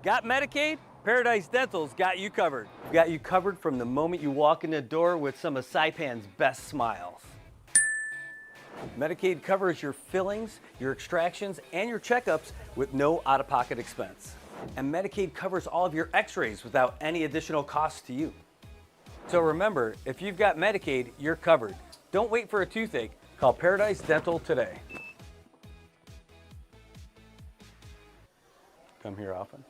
Got Medicaid? Paradise Dental's got you covered. We've got you covered from the moment you walk in the door with some of Saipan's best smiles. Medicaid covers your fillings, your extractions, and your checkups with no out-of-pocket expense. And Medicaid covers all of your x-rays without any additional cost to you. So remember, if you've got Medicaid, you're covered. Don't wait for a toothache. Call Paradise Dental today. Come here often.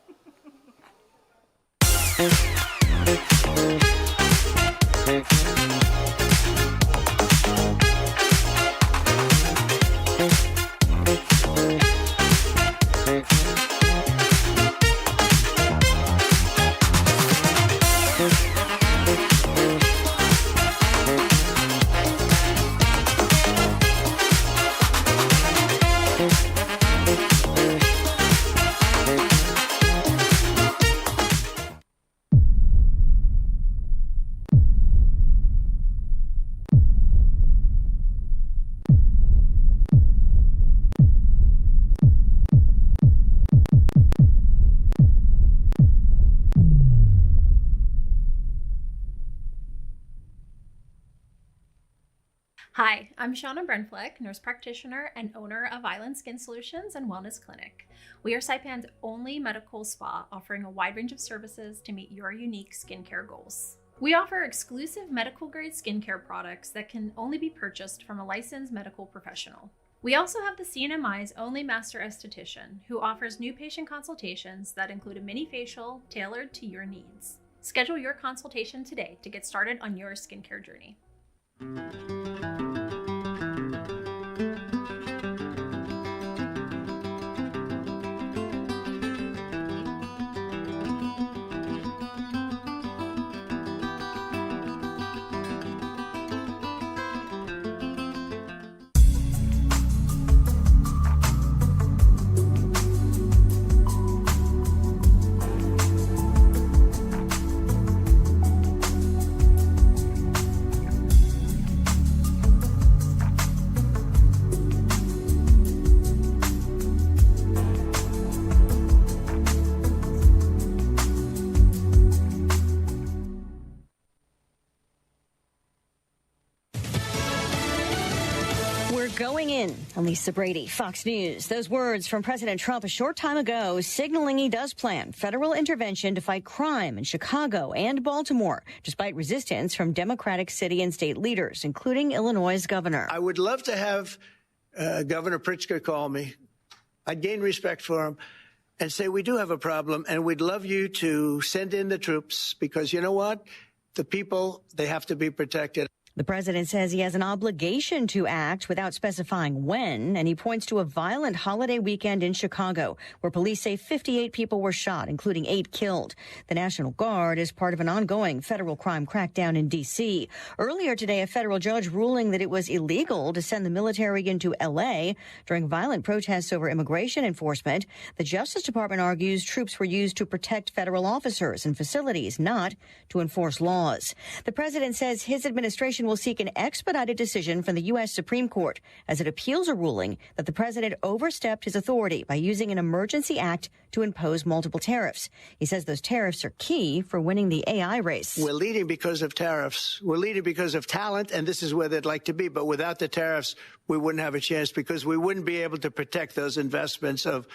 Hi, I'm Shauna Brenfleck, nurse practitioner and owner of Island Skin Solutions and Wellness Clinic. We are Saipan's only medical spa offering a wide range of services to meet your unique skincare goals. We offer exclusive medical-grade skincare products that can only be purchased from a licensed medical professional. We also have the CNMI's only master esthetician, who offers new patient consultations that include a mini facial tailored to your needs. Schedule your consultation today to get started on your skincare journey. Going in on Lisa Brady, Fox News. Those words from President Trump a short time ago signaling he does plan federal intervention to fight crime in Chicago and Baltimore, despite resistance from Democratic city and state leaders, including Illinois' governor. I would love to have Governor Pritzker call me. I'd gain respect for him and say, we do have a problem, and we'd love you to send in the troops because you know what? The people, they have to be protected. The president says he has an obligation to act without specifying when, and he points to a violent holiday weekend in Chicago where police say 58 people were shot, including 8 killed. The National Guard is part of an ongoing federal crime crackdown in D.C. Earlier today, a federal judge ruling that it was illegal to send the military into L.A. during violent protests over immigration enforcement. The Justice Department argues troops were used to protect federal officers and facilities, not to enforce laws. The president says his administration will seek an expedited decision from the U.S. Supreme Court as it appeals a ruling that the president overstepped his authority by using an emergency act to impose multiple tariffs. He says those tariffs are key for winning the AI race. We're leading because of tariffs. We're leading because of talent, and this is where they'd like to be. But without the tariffs, we wouldn't have a chance because we wouldn't be able to protect those investments of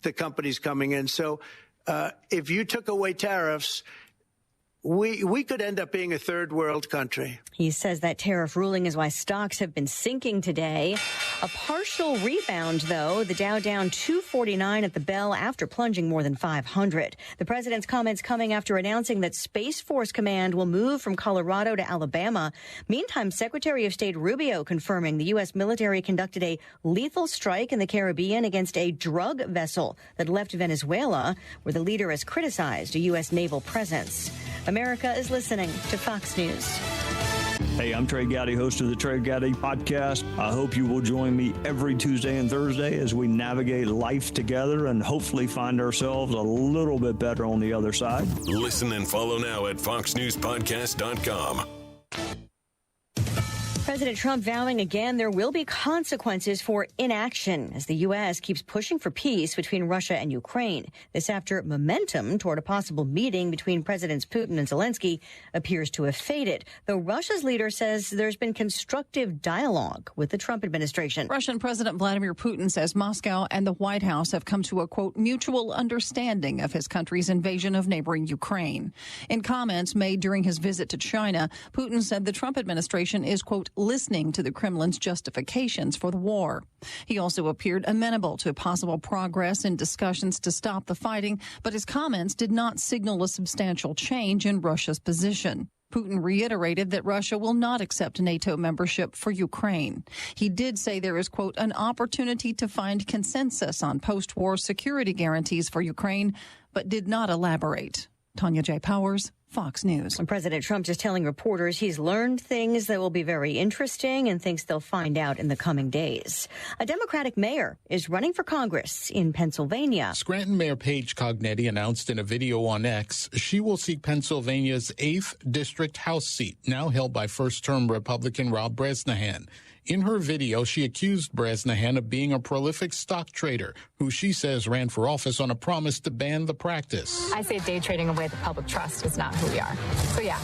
the companies coming in. So if you took away tariffs, we could end up being a third world country. He says that tariff ruling is why stocks have been sinking today. A partial rebound, though. The Dow down 249 at the bell after plunging more than 500. The president's comments coming after announcing that Space Force Command will move from Colorado to Alabama. Meantime, Secretary of State Rubio confirming the U.S. military conducted a lethal strike in the Caribbean against a drug vessel that left Venezuela, where the leader has criticized a U.S. naval presence. America is listening to Fox News. Hey, I'm Trey Gowdy, host of the Trey Gowdy Podcast. I hope you will join me every Tuesday and Thursday as we navigate life together and hopefully find ourselves a little bit better on the other side. Listen and follow now at foxnewspodcast.com. President Trump vowing again there will be consequences for inaction as the U.S. keeps pushing for peace between Russia and Ukraine. This after momentum toward a possible meeting between Presidents Putin and Zelensky appears to have faded, though Russia's leader says there's been constructive dialogue with the Trump administration. Russian President Vladimir Putin says Moscow and the White House have come to a, quote, mutual understanding of his country's invasion of neighboring Ukraine. In comments made during his visit to China, Putin said the Trump administration is, quote, listening to the Kremlin's justifications for the war. He also appeared amenable to possible progress in discussions to stop the fighting, but his comments did not signal a substantial change in Russia's position. Putin reiterated that Russia will not accept NATO membership for Ukraine. He did say there is, quote, an opportunity to find consensus on post-war security guarantees for Ukraine, but did not elaborate. Tanya J. Powers, Fox News. And President Trump just telling reporters he's learned things that will be very interesting and thinks they'll find out in the coming days. A Democratic mayor is running for Congress in Pennsylvania. Scranton Mayor Paige Cognetti announced in a video on X she will seek Pennsylvania's 8th District House seat, now held by first-term Republican Rob Bresnahan. In her video, she accused Bresnahan of being a prolific stock trader who she says ran for office on a promise to ban the practice. I say day trading away the public trust is not who we are. So yeah,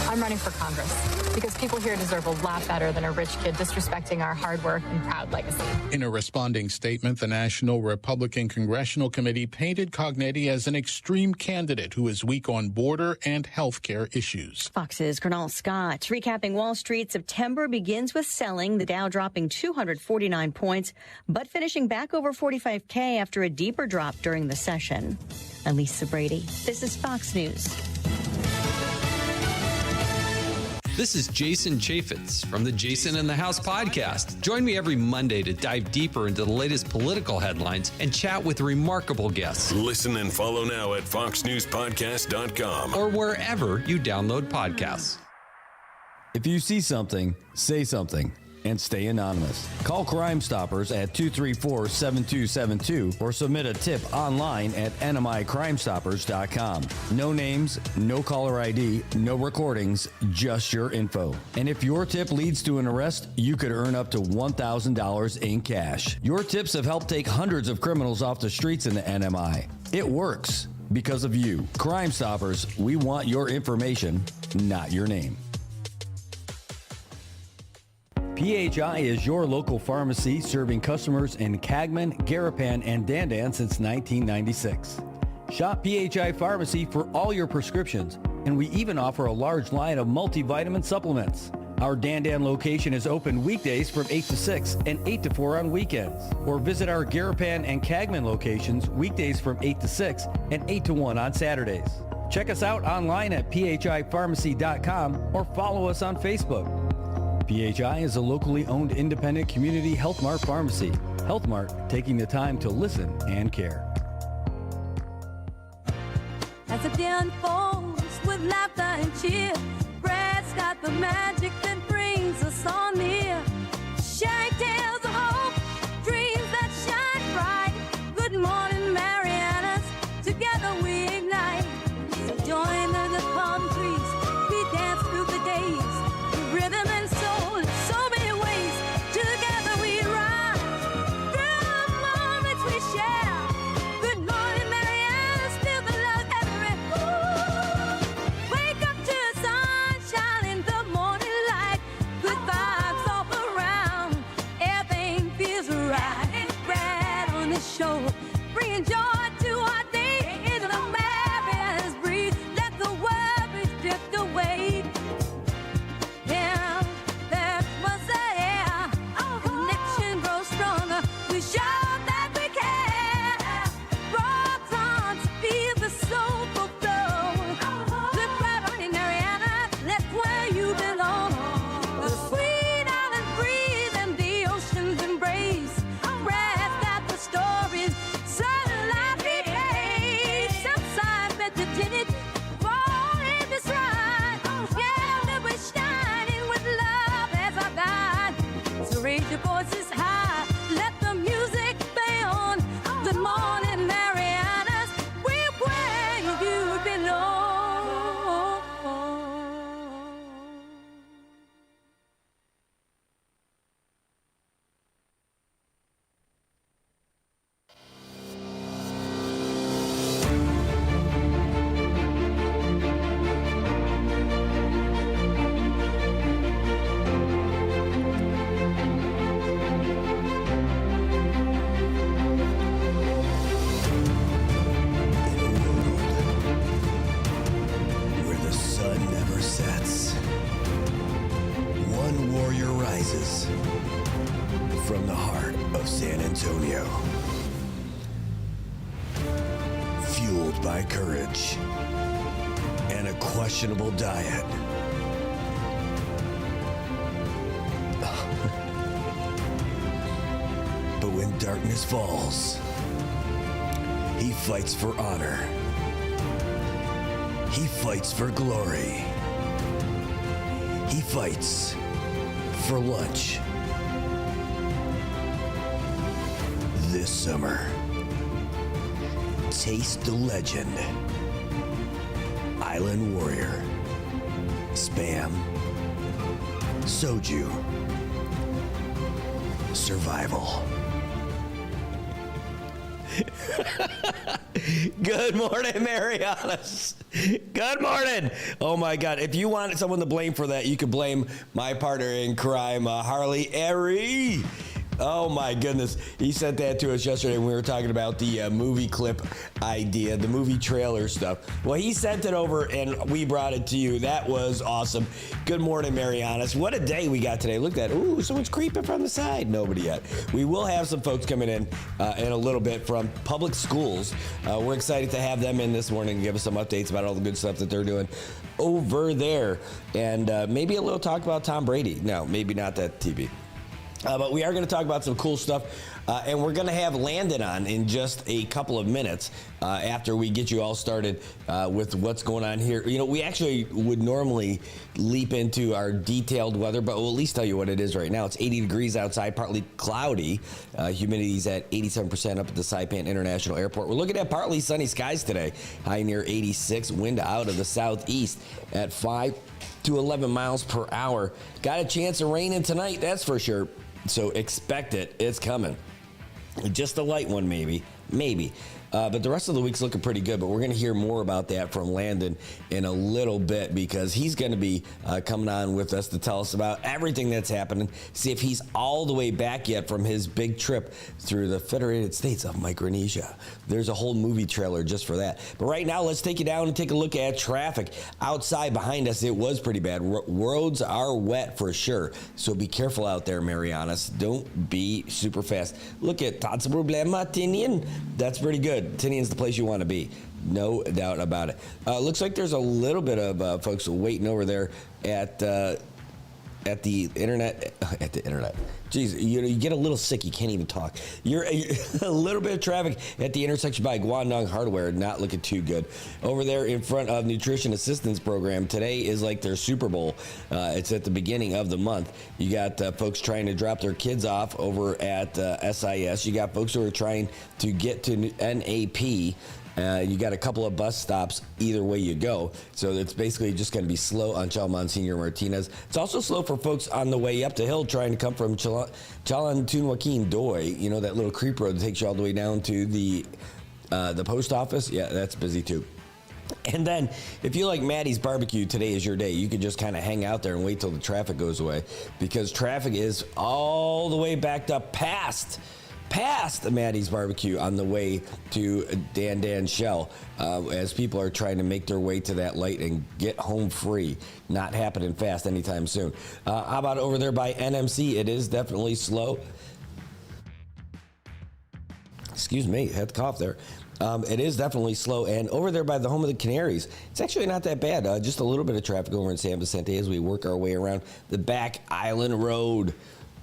I'm running for Congress because people here deserve a lot better than a rich kid disrespecting our hard work and proud legacy. In a responding statement, the National Republican Congressional Committee painted Cognetti as an extreme candidate who is weak on border and health care issues. Fox's Colonel Scott recapping Wall Street. September begins with selling, the Dow dropping 249 points, but finishing back over 45K after a deeper drop during the session. I'm Lisa Brady. This is Fox News. This is Jason Chaffetz from the Jason in the House podcast. Join me every Monday to dive deeper into the latest political headlines and chat with remarkable guests. Listen and follow now at foxnewspodcast.com or wherever you download podcasts. If you see something, say something. And stay anonymous. Call Crime Stoppers at 234-7272 or submit a tip online at NMICrimestoppers.com. No names, no caller ID, no recordings, just your info. And if your tip leads to an arrest, you could earn up to $1,000 in cash. Your tips have helped take hundreds of criminals off the streets in the NMI. It works because of you. Crime Stoppers, we want your information, not your name. PHI is your local pharmacy serving customers in Cagman, Garapan, and Dandan since 1996. Shop PHI Pharmacy for all your prescriptions, and we even offer a large line of multivitamin supplements. Our Dandan location is open weekdays from 8 to 6 and 8 to 4 on weekends. Or visit our Garapan and Cagman locations weekdays from 8 to 6 and 8 to 1 on Saturdays. Check us out online at phipharmacy.com or follow us on Facebook. PHI is a locally owned independent community Health Mart pharmacy. Health Mart, taking the time to listen and care. As the day unfolds with laughter and cheer, Brad's got the magic that brings us all near. Sharing tales of hope, dreams that shine bright. Good morning, Marianas, together we ignite. So join the palm trees, we dance through the days. Rhythm and soul in so many ways. Together we rise through the moments we share. Good morning, Marianas, feel the love everywhere. Wake up to the sunshine in the morning light. Good vibes all around, everything feels right. Brad on the show, bringing joy to our day. Into the Marianas breeze, let the worries drift away. Yeah, voices from the heart of San Antonio. Fueled by courage and a questionable diet. But when darkness falls, he fights for honor. He fights for glory. He fights for lunch. This summer, taste the legend. Island Warrior. Spam. Soju. Survival. Good morning, Marianas. Good morning. Oh my God. If you wanted someone to blame for that, you could blame my partner in crime, Harley Airy. Oh my goodness. He sent that to us yesterday when we were talking about the movie clip idea, the movie trailer stuff. Well, he sent it over and we brought it to you. That was awesome. Good morning, Marianas. What a day we got today. Look at that. Ooh, someone's creeping from the side. Nobody yet. We will have some folks coming in a little bit from public schools. We're excited to have them in this morning and give us some updates about all the good stuff that they're doing over there. And maybe a little talk about Tom Brady. No, maybe not that TV. But we are going to talk about some cool stuff, and we're going to have Landon on in just a couple of minutes after we get you all started with what's going on here. You know, we actually would normally leap into our detailed weather, but we'll at least tell you what it is right now. It's 80 degrees outside, partly cloudy. Humidity's at 87% up at the Saipan International Airport. We're looking at partly sunny skies today, high near 86, wind out of the southeast at 5 to 11 miles per hour. Got a chance of raining tonight, that's for sure. So expect it. It's coming. Just a light one, maybe. But the rest of the week's looking pretty good. But we're going to hear more about that from Landon in a little bit because he's going to be coming on with us to tell us about everything that's happening. See if he's all the way back yet from his big trip through the Federated States of Micronesia. There's a whole movie trailer just for that. But right now, let's take you down and take a look at traffic. Outside behind us, it was pretty bad. Roads are wet for sure. So be careful out there, Marianas. Don't be super fast. Look at Tat's Problema, Tinian. That's pretty good. Tinian's the place you want to be. No doubt about it. Looks like there's a little bit of folks waiting over there at the internet. At the internet. Jeez, you get a little sick. You can't even talk. You're a little bit of traffic at the intersection by Guangdong Hardware. Not looking too good. Over there in front of Nutrition Assistance Program. Today is like their Super Bowl. It's at the beginning of the month. You got folks trying to drop their kids off over at SIS. You got folks who are trying to get to NAP. You got a couple of bus stops either way you go. So it's basically just going to be slow on Chalmonseñor Martinez. It's also slow for folks on the way up the hill trying to come from Chalan Tun Joaquin Doi. You know, that little creep road that takes you all the way down to the post office. Yeah, that's busy too. And then if you like Maddie's Barbecue, today is your day. You could just kind of hang out there and wait till the traffic goes away because traffic is all the way backed up past Maddie's Barbecue on the way to Dan Shell as people are trying to make their way to that light and get home free. Not happening fast anytime soon. How about over there by NMC? It is definitely slow. Excuse me, had to cough there. It is definitely slow. And over there by the home of the Canaries, it's actually not that bad. Just a little bit of traffic over in San Vicente as we work our way around the back island road.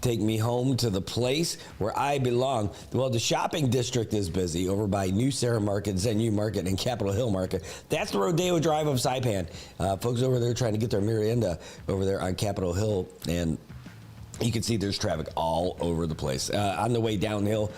Take me home to the place where I belong. Well, the shopping district is busy over by New Sarah Market, Zenyu Market, and Capitol Hill Market. That's the Rodeo Drive of Saipan. Folks over there trying to get their merienda over there on Capitol Hill, and you can see there's traffic all over the place. On the way downhill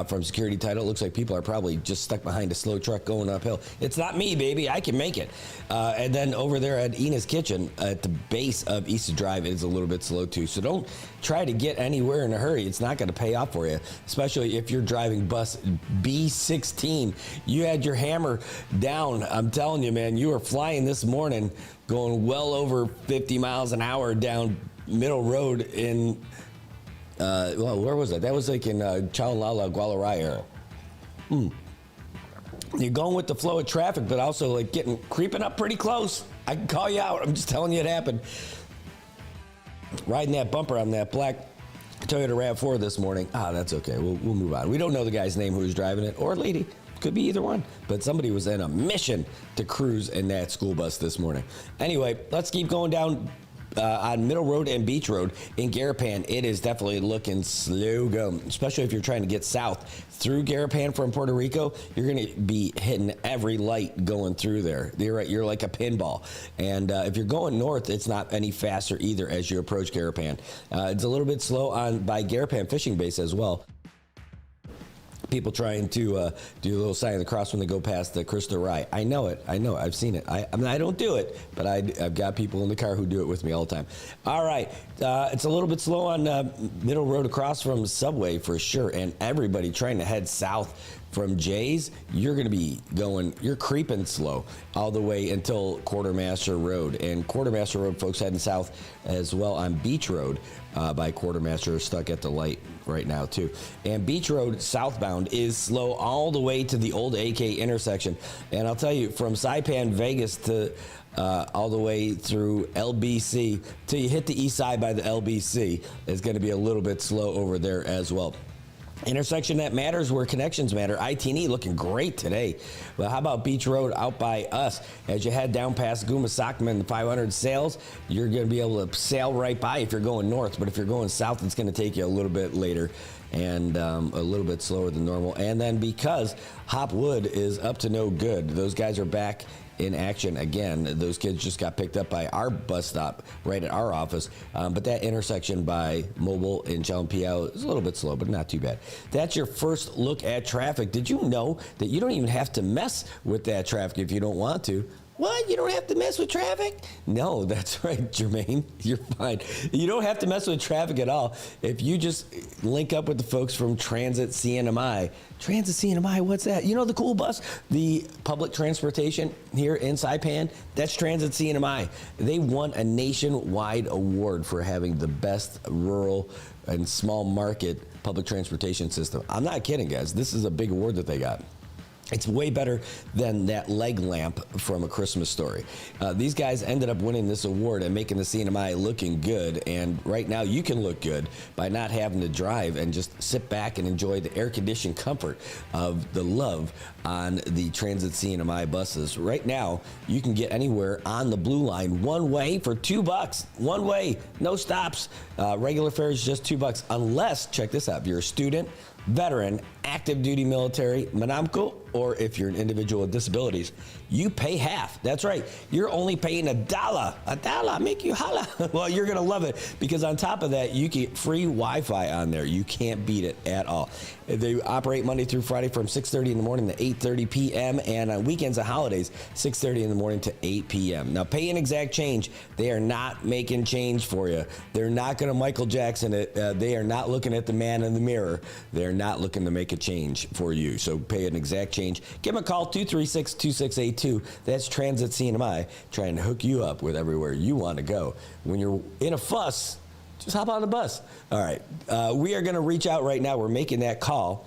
from Security Title, it looks like people are probably just stuck behind a slow truck going uphill. It's not me, baby. I can make it. And then over there at Ina's Kitchen, at the base of East Drive, it's a little bit slow too. So don't try to get anywhere in a hurry. It's not going to pay off for you, especially if you're driving bus B16. You had your hammer down. I'm telling you, man, you were flying this morning, going well over 50 miles an hour down Middle Road in, where was that? That was like in Chaulala, Gualarai area. You're going with the flow of traffic, but also like creeping up pretty close. I can call you out. I'm just telling you it happened. Riding that bumper on that black Toyota RAV4 this morning. That's okay. We'll move on. We don't know the guy's name who was driving it, or lady. Could be either one. But somebody was in a mission to cruise in that school bus this morning. Anyway, let's keep going down on Middle Road and Beach Road in Garapan. It is definitely looking slow going, especially if you're trying to get south through Garapan from Puerto Rico. You're going to be hitting every light going through there. You're like a pinball. And if you're going north, it's not any faster either as you approach Garapan. It's a little bit slow by Garapan Fishing Base as well. People trying to do a little sign of the cross when they go past the Crystal Rye. I know it. I've seen it. I mean, I don't do it, but I've got people in the car who do it with me all the time. All right. It's a little bit slow on Middle Road across from Subway for sure. And everybody trying to head south from Jay's, you're creeping slow all the way until Quartermaster Road. And Quartermaster Road, folks heading south as well on Beach Road by Quartermaster, stuck at the light right now too. And Beach Road southbound is slow all the way to the old AK intersection. And I'll tell you, from Saipan, Vegas to all the way through LBC till you hit the east side by the LBC, is going to be a little bit slow over there as well. Intersection that matters where connections matter. IT&E looking great today. Well, how about Beach Road out by us? As you head down past Guma Sockman 500 sales, you're going to be able to sail right by if you're going north. But if you're going south, it's going to take you a little bit later and a little bit slower than normal. And then because Hopwood is up to no good, those guys are back in action again. Those kids just got picked up by our bus stop right at our office. But that intersection by Mobile and Chalumpiao is a little bit slow, but not too bad. That's your first look at traffic. Did you know that you don't even have to mess with that traffic if you don't want to? What? You don't have to mess with traffic? No, that's right, Jermaine. You're fine. You don't have to mess with traffic at all if you just link up with the folks from Transit CNMI. Transit CNMI, what's that? You know the cool bus? The public transportation here in Saipan? That's Transit CNMI. They won a nationwide award for having the best rural and small market public transportation system. I'm not kidding, guys. This is a big award that they got. It's way better than that leg lamp from A Christmas Story. These guys ended up winning this award and making the CNMI looking good. And right now you can look good by not having to drive and just sit back and enjoy the air-conditioned comfort of the love on the Transit CNMI buses. Right now, you can get anywhere on the Blue Line one way for $2. One way, no stops. Regular fare is just $2 unless, check this out, if you're a student, veteran, active duty military, Manamco, or if you're an individual with disabilities, you pay half. That's right. You're only paying $1. $1 make you holla. Well, you're going to love it because on top of that, you get free Wi-Fi on there. You can't beat it at all. They operate Monday through Friday from 6:30 in the morning to 8:30 p.m. and on weekends and holidays, 6:30 in the morning to 8 p.m. Now, pay an exact change. They are not making change for you. They're not going to Michael Jackson it. They are not looking at the man in the mirror. They're not looking to make a change for you. So pay an exact change. Give them a call, 236-2682. That's Transit CNMI, trying to hook you up with everywhere you want to go. When you're in a fuss, just hop on the bus. All right. We are going to reach out right now. We're making that call.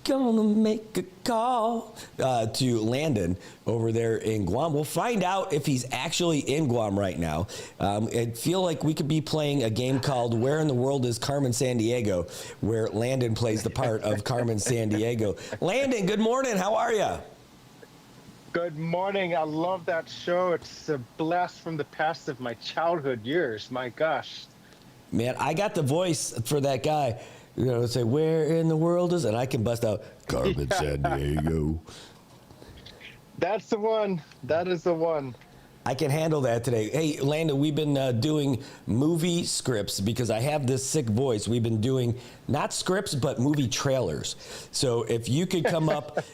Gonna make a call to Landon over there in Guam. We'll find out if he's actually in Guam right now. I feel like we could be playing a game called Where in the World is Carmen Sandiego, where Landon plays the part of Carmen Sandiego. Landon, good morning. How are you? Good morning. I love that show. It's a blast from the past of my childhood years. My gosh. Man, I got the voice for that guy. You know, say, where in the world is it? And I can bust out Carmen Sandiego. That's the one. That is the one. I can handle that today. Hey, Landon, we've been doing movie scripts because I have this sick voice. We've been doing not scripts, but movie trailers. So if you could come up,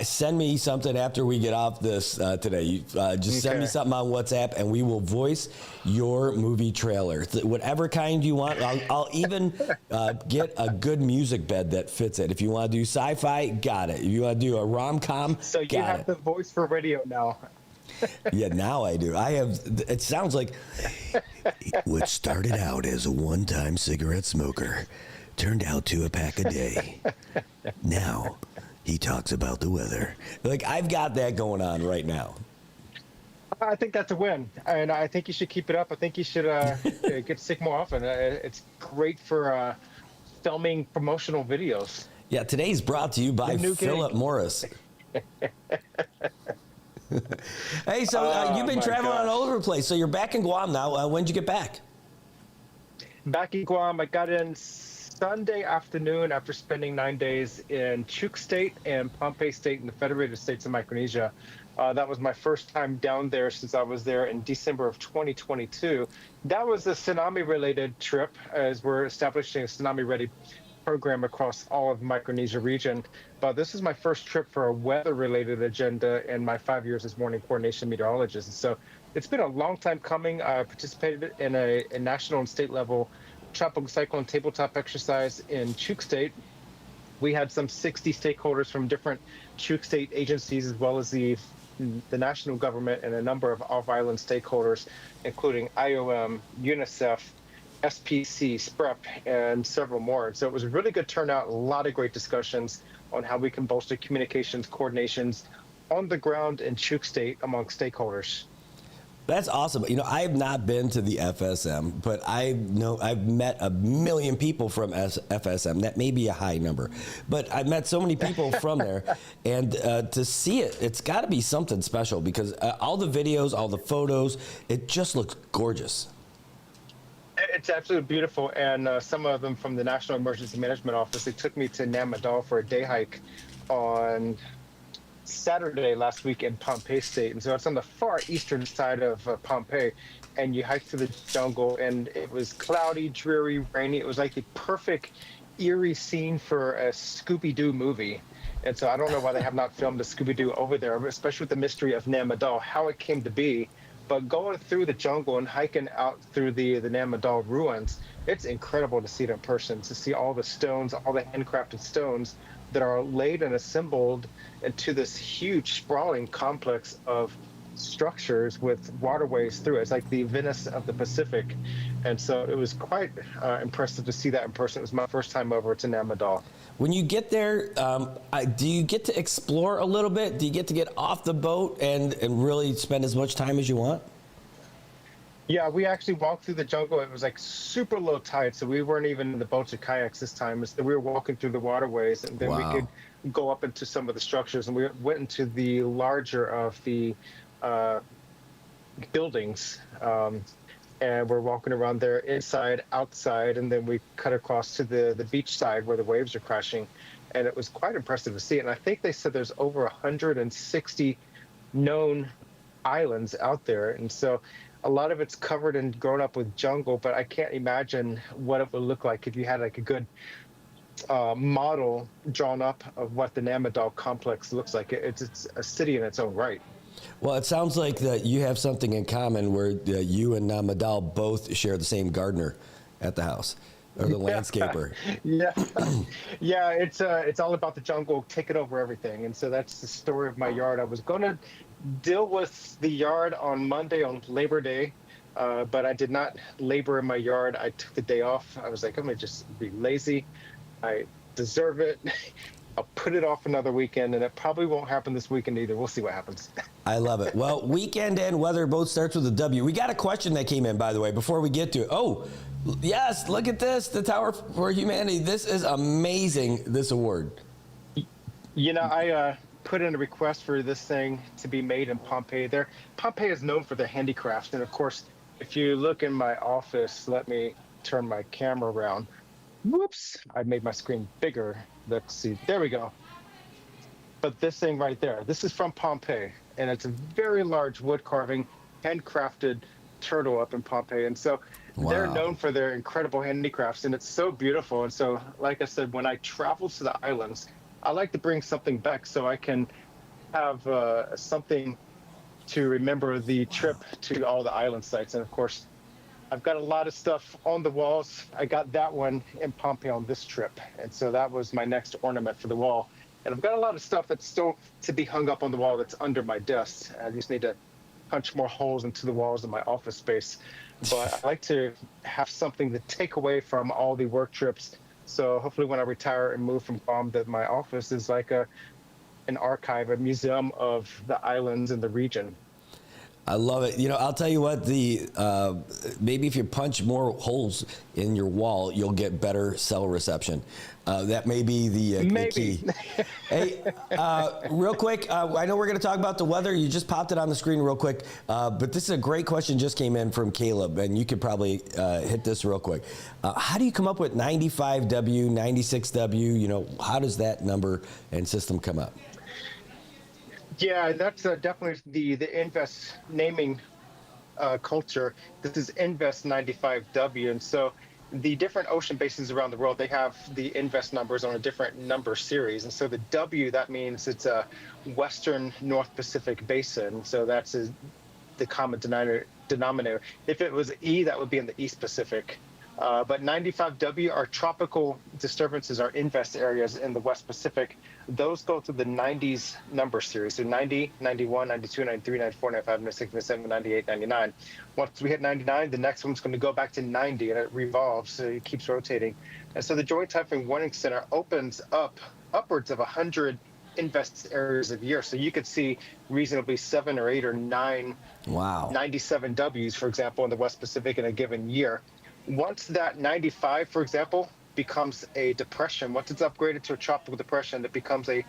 send me something after we get off this today. Just send me something on WhatsApp, and we will voice your movie trailer. Whatever kind you want. I'll even get a good music bed that fits it. If you want to do sci-fi, got it. If you want to do a rom-com, so you have the voice for radio now. Yeah, now I do. I have. It sounds like what started out as a one-time cigarette smoker turned out to a pack a day. Now he talks about the weather. Like, I've got that going on right now. I think that's a win, and I think you should keep it up. I think you should get sick more often. It's great for filming promotional videos. Yeah, today's brought to you by Philip Morris. Hey, so you've been traveling all over the place. So you're back in Guam now. When did you get back? Back in Guam, I got in Sunday afternoon after spending 9 days in Chuuk State and Pohnpei State in the Federated States of Micronesia. That was my first time down there since I was there in December of 2022. That was a tsunami-related trip, as we're establishing a tsunami-ready program across all of the Micronesia region. But this is my first trip for a weather-related agenda in my 5 years as morning coordination meteorologist. And so it's been a long time coming. I participated in a national and state level tropical cyclone tabletop exercise in Chuuk State. We had some 60 stakeholders from different Chuuk State agencies, as well as the national government and a number of off-island stakeholders, including IOM, UNICEF, SPC, SPREP, and several more. And so it was a really good turnout, a lot of great discussions on how we can bolster communications, coordinations on the ground in Chuuk State among stakeholders. That's awesome. You know, I have not been to the FSM, but I know I've met a million people from FSM. That may be a high number, but I've met so many people from there, and to see it, it's got to be something special because all the videos, all the photos, it just looks gorgeous. It's absolutely beautiful, and some of them from the National Emergency Management Office, they took me to Nam Madol for a day hike on Saturday last week in Pohnpei State. And so it's on the far eastern side of Pohnpei, and you hike through the jungle, and it was cloudy, dreary, rainy. It was like the perfect eerie scene for a Scooby-Doo movie. And so I don't know why they have not filmed a Scooby-Doo over there, especially with the mystery of Nam Madol, how it came to be. But going through the jungle and hiking out through the Nam Madol ruins, it's incredible to see it in person, to see all the stones, all the handcrafted stones that are laid and assembled into this huge sprawling complex of structures with waterways through it. It's like the Venice of the Pacific. And so it was quite impressive to see that in person. It was my first time over to Nam Madol. When you get there, do you get to explore a little bit? Do you get to get off the boat and really spend as much time as you want? Yeah, we actually walked through the jungle. It was like super low tide, so we weren't even in the boats or kayaks this time. We were walking through the waterways, and then we could go up into some of the structures, and we went into the larger of the buildings, and we're walking around there inside, outside, and then we cut across to the beach side where the waves are crashing, and it was quite impressive to see. And I think they said there's over 160 known islands out there, and so a lot of it's covered and grown up with jungle, but I can't imagine what it would look like if you had like a good model drawn up of what the Nam Madol complex looks like. It's a city in its own right. Well, it sounds like that you have something in common where you and Nam Madol both share the same gardener at the house, or the landscaper. Yeah, yeah. It's all about the jungle taking over everything, and so that's the story of my yard. I was going to deal with the yard on Monday on Labor Day, but I did not labor in my yard. I took the day off. I was like, I'm gonna just be lazy. I deserve it. I'll put it off another weekend, and it probably won't happen this weekend either. We'll see what happens. I love it. Well, weekend and weather both starts with a W. We got a question that came in, by the way, before we get to it. Oh, yes, look at this, the Tower for Humanity. This is amazing, this award. You know, I put in a request for this thing to be made in Pohnpei. Pohnpei is known for their handicrafts, and of course, if you look in my office, let me turn my camera around. Whoops, I made my screen bigger. Let's see, there we go. But this thing right there, this is from Pohnpei, and it's a very large wood carving, handcrafted turtle up in Pohnpei. And so they're known for their incredible handicrafts, and it's so beautiful. And so, like I said, when I travel to the islands, I like to bring something back so I can have something to remember the trip to all the island sites. And of course, I've got a lot of stuff on the walls. I got that one in Pohnpei on this trip. And so that was my next ornament for the wall. And I've got a lot of stuff that's still to be hung up on the wall that's under my desk. I just need to punch more holes into the walls of my office space. But I like to have something to take away from all the work trips. So hopefully when I retire and move from Guam, that my office is like an archive, a museum of the islands in the region. I love it. I'll tell you what, maybe if you punch more holes in your wall, you'll get better cell reception. That may be the key. Hey, real quick, I know we're going to talk about the weather. You just popped it on the screen real quick, but this is a great question just came in from Caleb, and you could probably hit this real quick. How do you come up with 95W, 96W? How does that number and system come up? Yeah, that's definitely the Invest naming culture. This is Invest 95W, and so the different ocean basins around the world, they have the Invest numbers on a different number series, and so the W, that means it's a Western North Pacific basin, so that's the common denominator. If it was E, that would be in the East Pacific. But 95W are tropical disturbances, are invest areas in the West Pacific. Those go through the 90s number series. So 90, 91, 92, 93, 94, 95, 96, 97, 98, 99. Once we hit 99, the next one's going to go back to 90, and it revolves, so it keeps rotating. And so the Joint Typhoon Warning Center opens up upwards of 100 invest areas a year. So you could see reasonably 7 or 8 or 9 97Ws, for example, in the West Pacific in a given year. Once that 95, for example, becomes a depression, once it's upgraded to a tropical depression, it becomes a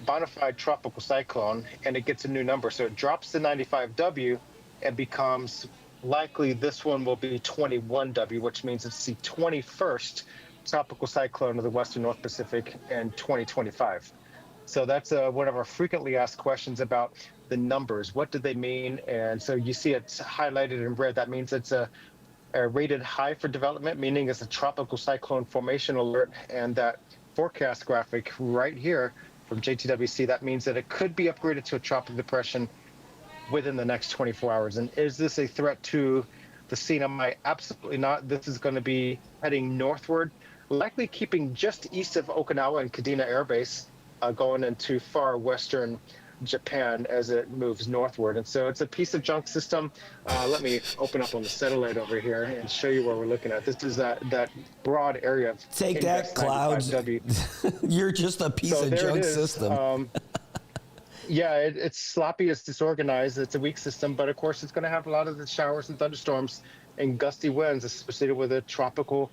bona fide tropical cyclone, and it gets a new number. So it drops to 95W and becomes likely this one will be 21W, which means it's the 21st tropical cyclone of the Western North Pacific in 2025. So that's one of our frequently asked questions about the numbers. What do they mean? And so you see it's highlighted in red. That means it's a rated high for development, meaning it's a tropical cyclone formation alert. And that forecast graphic right here from JTWC, that means that it could be upgraded to a tropical depression within the next 24 hours. And is this a threat to the CNMI? Absolutely not. This is going to be heading northward, likely keeping just east of Okinawa and Kadena Air Base, going into far western Japan as it moves northward. And so it's a piece of junk system. Let me open up on the satellite over here and show you where we're looking at. This is that broad area of Take that, clouds. You're just a piece of junk system. Yeah, it's sloppy, it's disorganized, it's a weak system, but of course it's going to have a lot of the showers and thunderstorms and gusty winds associated with a tropical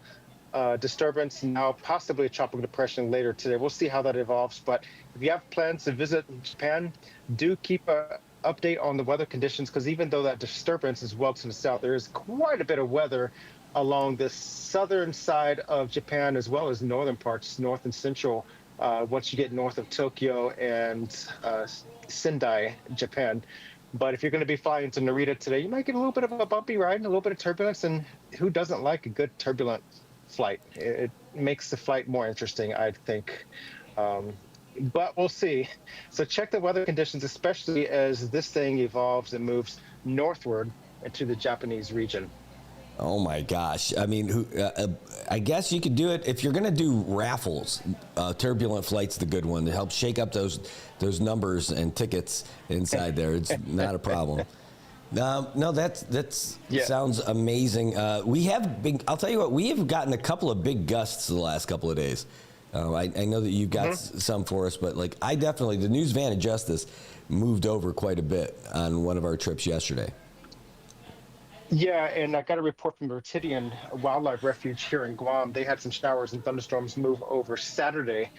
disturbance, now possibly a tropical depression later today. We'll see how that evolves, but if you have plans to visit Japan, do keep an update on the weather conditions, because even though that disturbance is well to the south, there is quite a bit of weather along the southern side of Japan, as well as northern parts, north and central, once you get north of Tokyo and Sendai, Japan. But if you're going to be flying to Narita today, you might get a little bit of a bumpy ride and a little bit of turbulence, and who doesn't like a good turbulent flight? It makes the flight more interesting, I think. But we'll see. So check the weather conditions, especially as this thing evolves and moves northward into the Japanese region. Oh my gosh. I mean, I guess you could do it if you're going to do raffles. Turbulent Flight's the good one to help shake up those numbers and tickets inside there. It's not a problem. No, that sounds amazing. I'll tell you what, we have gotten a couple of big gusts the last couple of days. I know that you've got some for us, but the News Van of Justice moved over quite a bit on one of our trips yesterday. Yeah, and I got a report from the Retidian Wildlife Refuge here in Guam. They had some showers and thunderstorms move over Saturday,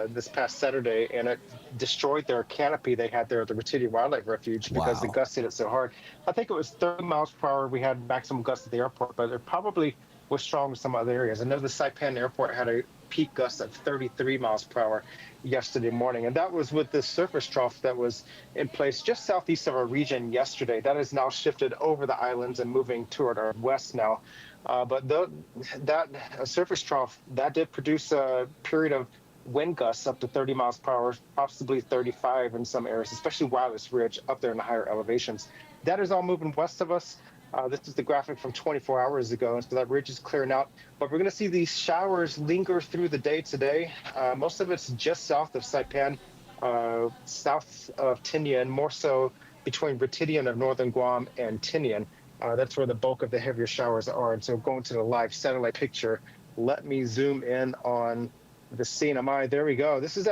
this past Saturday, and it destroyed their canopy they had there at the Retidian Wildlife Refuge because the gusts hit it so hard. I think it was 30 miles per hour. We had maximum gusts at the airport, but it probably was strong in some other areas. I know the Saipan airport had a peak gust of 33 miles per hour yesterday morning, and that was with the surface trough that was in place just southeast of our region yesterday. That has now shifted over the islands and moving toward our west now. But that surface trough, that did produce a period of wind gusts up to 30 miles per hour, possibly 35 in some areas, especially Wireless Ridge up there in the higher elevations. That is all moving west of us. This is the graphic from 24 hours ago, and so that ridge is clearing out. But we're going to see these showers linger through the day today. Most of it's just south of Saipan, south of Tinian, more so between Retidian of northern Guam and Tinian. That's where the bulk of the heavier showers are. And so going to the live satellite picture, let me zoom in on the CNMI. There we go. This is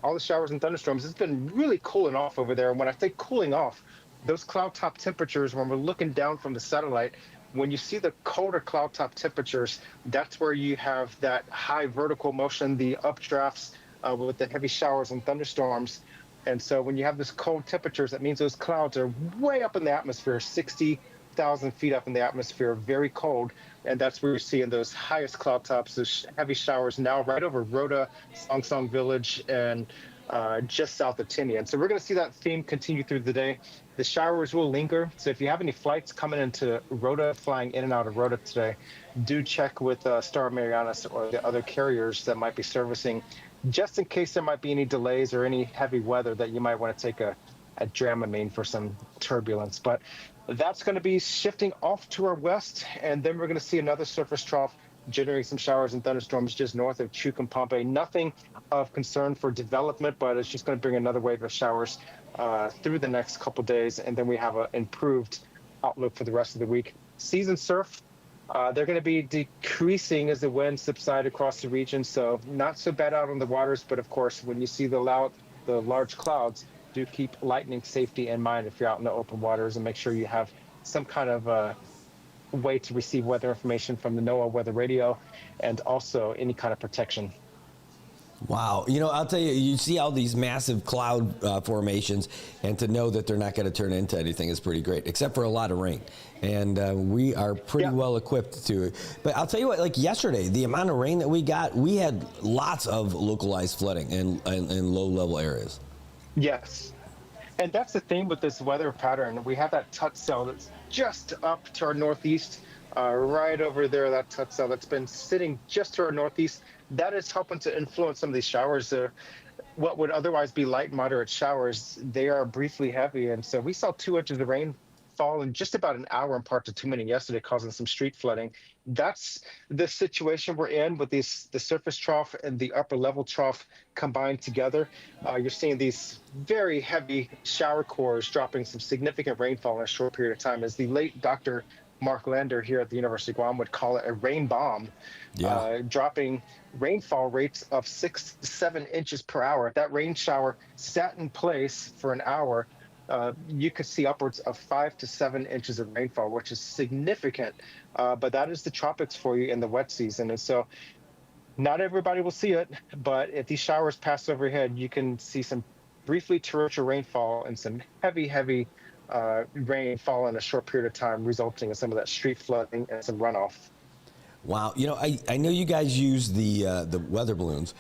all the showers and thunderstorms. It's been really cooling off over there. And when I say cooling off, those cloud top temperatures, when we're looking down from the satellite, when you see the colder cloud top temperatures, that's where you have that high vertical motion, the updrafts with the heavy showers and thunderstorms. And so when you have this cold temperatures, that means those clouds are way up in the atmosphere, 60,000 feet up in the atmosphere, very cold. And that's where you're seeing those highest cloud tops, those heavy showers now right over Rota, Song Song Village, and just south of Tinian. So we're going to see that theme continue through the day. The showers will linger. So if you have any flights coming into Rota, flying in and out of Rota today, do check with Star Marianas or the other carriers that might be servicing, just in case there might be any delays or any heavy weather that you might want to take a Dramamine for some turbulence. But that's going to be shifting off to our west, and then we're going to see another surface trough generating some showers and thunderstorms just north of Chuquipampa. Nothing of concern for development, but it's just going to bring another wave of showers through the next couple days, and then we have an improved outlook for the rest of the week. Season surf, they're going to be decreasing as the winds subside across the region, so not so bad out on the waters, but of course, when you see the large clouds, do keep lightning safety in mind if you're out in the open waters, and make sure you have some kind of way to receive weather information from the NOAA weather radio, and also any kind of protection. Wow. You know, I'll tell you, you see all these massive cloud formations, and to know that they're not going to turn into anything is pretty great, except for a lot of rain. And we are pretty well equipped to it. But I'll tell you what, like yesterday, the amount of rain that we got, we had lots of localized flooding in low-level areas. Yes. And that's the thing with this weather pattern. We have that tut cell that's just up to our northeast, right over there, that tut cell that's been sitting just to our northeast. That is helping to influence some of these showers. What would otherwise be light, moderate showers, they are briefly heavy. And so we saw 2 inches of rain fall in just about an hour in part to 2 minutes yesterday, causing some street flooding. That's the situation we're in with the surface trough and the upper level trough combined together. You're seeing these very heavy shower cores dropping some significant rainfall in a short period of time. As the late Dr. Mark Lander here at the University of Guam would call it, a rain bomb, dropping rainfall rates of 6 to 7 inches per hour. If that rain shower sat in place for an hour, you could see upwards of 5 to 7 inches of rainfall, which is significant. But that is the tropics for you in the wet season. And so not everybody will see it, but if these showers pass overhead, you can see some briefly torrential rainfall and some heavy rain fall in a short period of time, resulting in some of that street flooding and some runoff. Wow. You know, I know you guys use the weather balloons.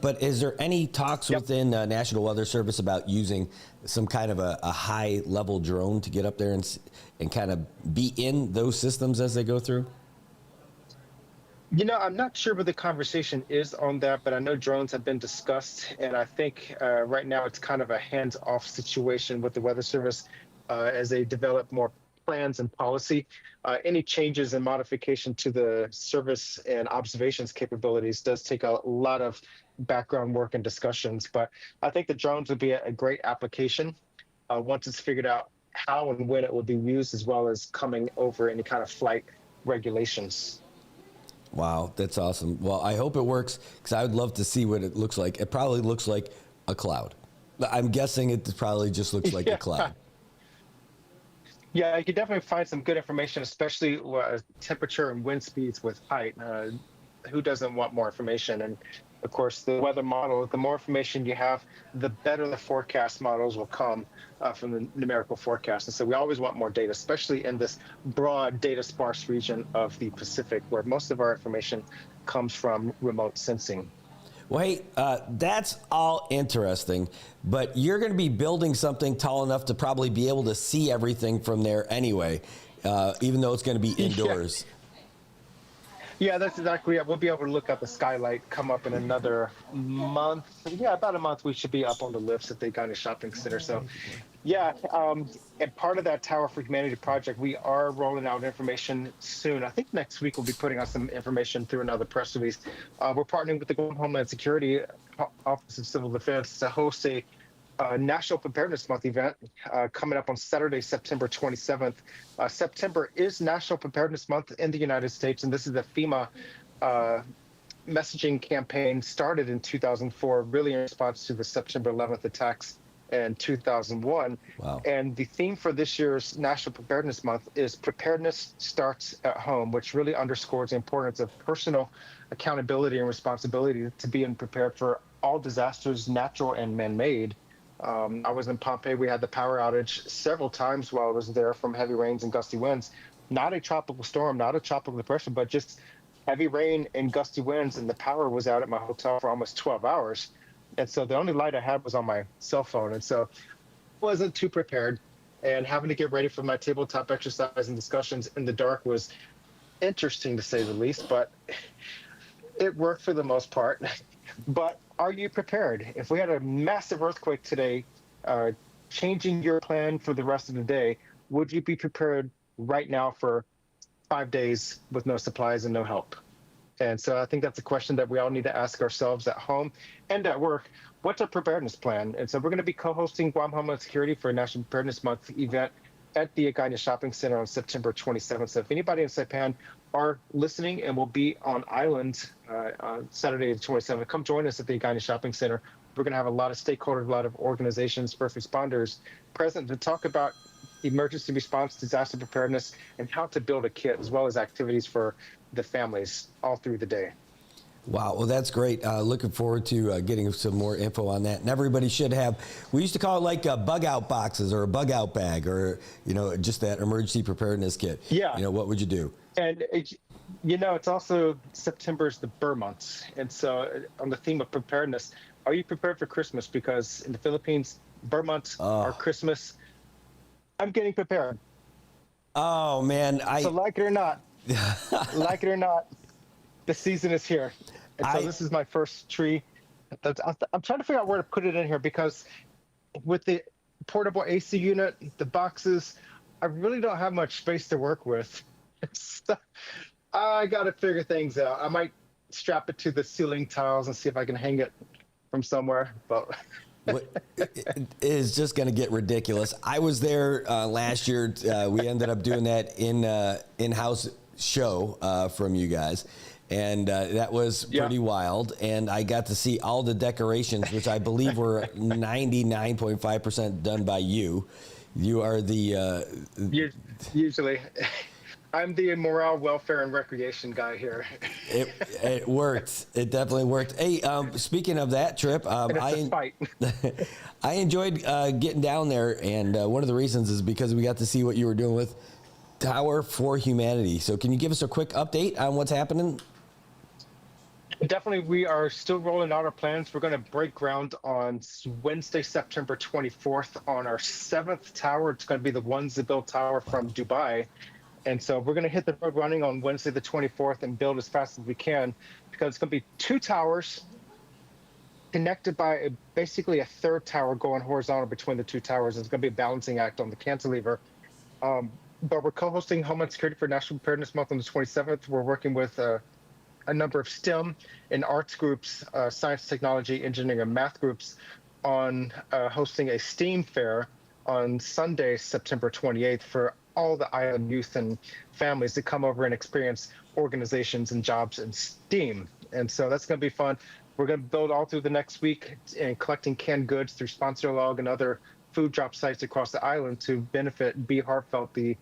But is there any talks within National Weather Service about using some kind of a high-level drone to get up there and kind of be in those systems as they go through? You know, I'm not sure where the conversation is on that, but I know drones have been discussed, and I think right now it's kind of a hands-off situation with the Weather Service as they develop more plans and policy. Any changes and modification to the service and observations capabilities does take a lot of background work and discussions, but I think the drones would be a great application once it's figured out how and when it will be used, as well as coming over any kind of flight regulations. Wow, that's awesome. Well, I hope it works, because I would love to see what it looks like. It probably looks like a cloud. I'm guessing it probably just looks like a cloud. Yeah, you can definitely find some good information, especially temperature and wind speeds with height. Who doesn't want more information? And of course, the weather model, the more information you have, the better the forecast models will come from the numerical forecast. And so we always want more data, especially in this broad data sparse region of the Pacific, where most of our information comes from remote sensing. Well, hey, that's all interesting, but you're going to be building something tall enough to probably be able to see everything from there anyway, even though it's going to be indoors. Yeah, that's exactly it. We'll be able to look at the skylight come up in another month. Yeah, about a month we should be up on the lifts at the Ghana Shopping Center. So, yeah, and part of that Tower for Humanity project, we are rolling out information soon. I think next week we'll be putting out some information through another press release. We're partnering with the Guam Homeland Security Office of Civil Defense to host a National Preparedness Month event coming up on Saturday, September 27th. September is National Preparedness Month in the United States, and this is the FEMA messaging campaign started in 2004, really in response to the September 11th attacks in 2001. Wow. And the theme for this year's National Preparedness Month is Preparedness Starts at Home, which really underscores the importance of personal accountability and responsibility to being prepared for all disasters, natural and man-made. I was in Pompeii. We had the power outage several times while I was there from heavy rains and gusty winds. Not a tropical storm, not a tropical depression, but just heavy rain and gusty winds, and the power was out at my hotel for almost 12 hours. And so the only light I had was on my cell phone. And so I wasn't too prepared. And having to get ready for my tabletop exercise and discussions in the dark was interesting, to say the least, but it worked for the most part. But are you prepared? If we had a massive earthquake today, changing your plan for the rest of the day, would you be prepared right now for 5 days with no supplies and no help? And so I think that's a question that we all need to ask ourselves at home and at work. What's our preparedness plan? And so we're going to be co-hosting Guam Homeland Security for a National Preparedness Month event at the Agana Shopping Center on September 27th. So if anybody in Saipan are listening and will be on island on Saturday the 27th, come join us at the Agana Shopping Center. We're going to have a lot of stakeholders, a lot of organizations, first responders present to talk about emergency response, disaster preparedness, and how to build a kit, as well as activities for the families all through the day. Wow, well, that's great. Looking forward to getting some more info on that. And everybody should have, we used to call it like bug out boxes or a bug out bag, or, just that emergency preparedness kit. Yeah. What would you do? And, it's also September's the Burr months. And so on the theme of preparedness, are you prepared for Christmas? Because in the Philippines, Burr months are Christmas. I'm getting prepared. Oh, man. So like it or not, the season is here. And so this is my first tree. I'm trying to figure out where to put it in here, because with the portable AC unit, the boxes, I really don't have much space to work with. So I got to figure things out. I might strap it to the ceiling tiles and see if I can hang it from somewhere. But it is just going to get ridiculous. I was there last year. We ended up doing that in-house show from you guys. And that was pretty wild. And I got to see all the decorations, which I believe were 99.5% done by you. You are the... Usually. I'm the morale, welfare, and recreation guy here. It worked. It definitely worked. Hey, speaking of that trip, I enjoyed getting down there. And one of the reasons is because we got to see what you were doing with Tower for Humanity. So can you give us a quick update on what's happening? Definitely, we are still rolling out our plans. We're going to break ground on Wednesday, September 24th on our 7th tower. It's going to be the One-Zabil Tower from Dubai. And so we're going to hit the road running on Wednesday, the 24th, and build as fast as we can, because it's going to be 2 towers connected by basically a third tower going horizontal between the 2 towers. It's going to be a balancing act on the cantilever. But we're co-hosting Homeland Security for National Preparedness Month on the 27th. We're working with a number of STEM and arts groups, science, technology, engineering, and math groups on hosting a STEAM fair on Sunday, September 28th for all the island youth and families to come over and experience organizations and jobs in STEAM. And so that's going to be fun. We're going to build all through the next week and collecting canned goods through Sponsor Log and other food drop sites across the island to benefit Be Heartfelt, the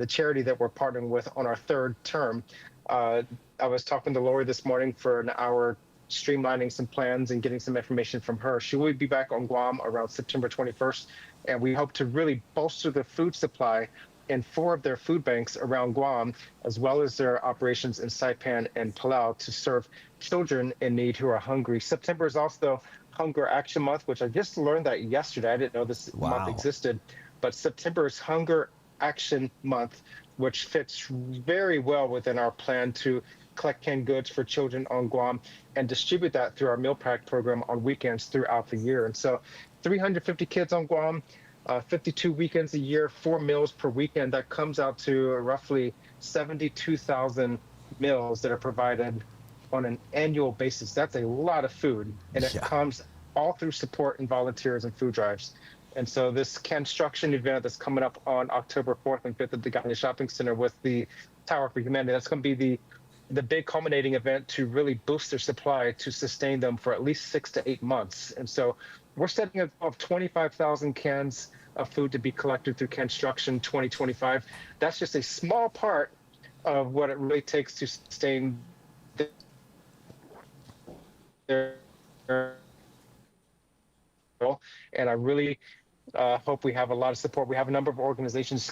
charity that we're partnering with on our 3rd term. I was talking to Lori this morning for an hour, streamlining some plans and getting some information from her. She will be back on Guam around September 21st, and we hope to really bolster the food supply in 4 of their food banks around Guam, as well as their operations in Saipan and Palau to serve children in need who are hungry. September is also Hunger Action Month, which I just learned that yesterday. I didn't know this month existed, but September is Hunger Action Month, which fits very well within our plan to collect canned goods for children on Guam and distribute that through our meal pack program on weekends throughout the year. And so 350 kids on Guam, 52 weekends a year, 4 meals per weekend. That comes out to roughly 72,000 meals that are provided on an annual basis. That's a lot of food, and it comes all through support and volunteers and food drives. And so this construction event that's coming up on October 4th and 5th at the Agana Shopping Center with the Tower for Humanity, that's going to be the big culminating event to really boost their supply to sustain them for at least 6 to 8 months. And so we're setting up 25,000 cans of food to be collected through Construction 2025. That's just a small part of what it really takes to sustain their. And I really hope we have a lot of support. We have a number of organizations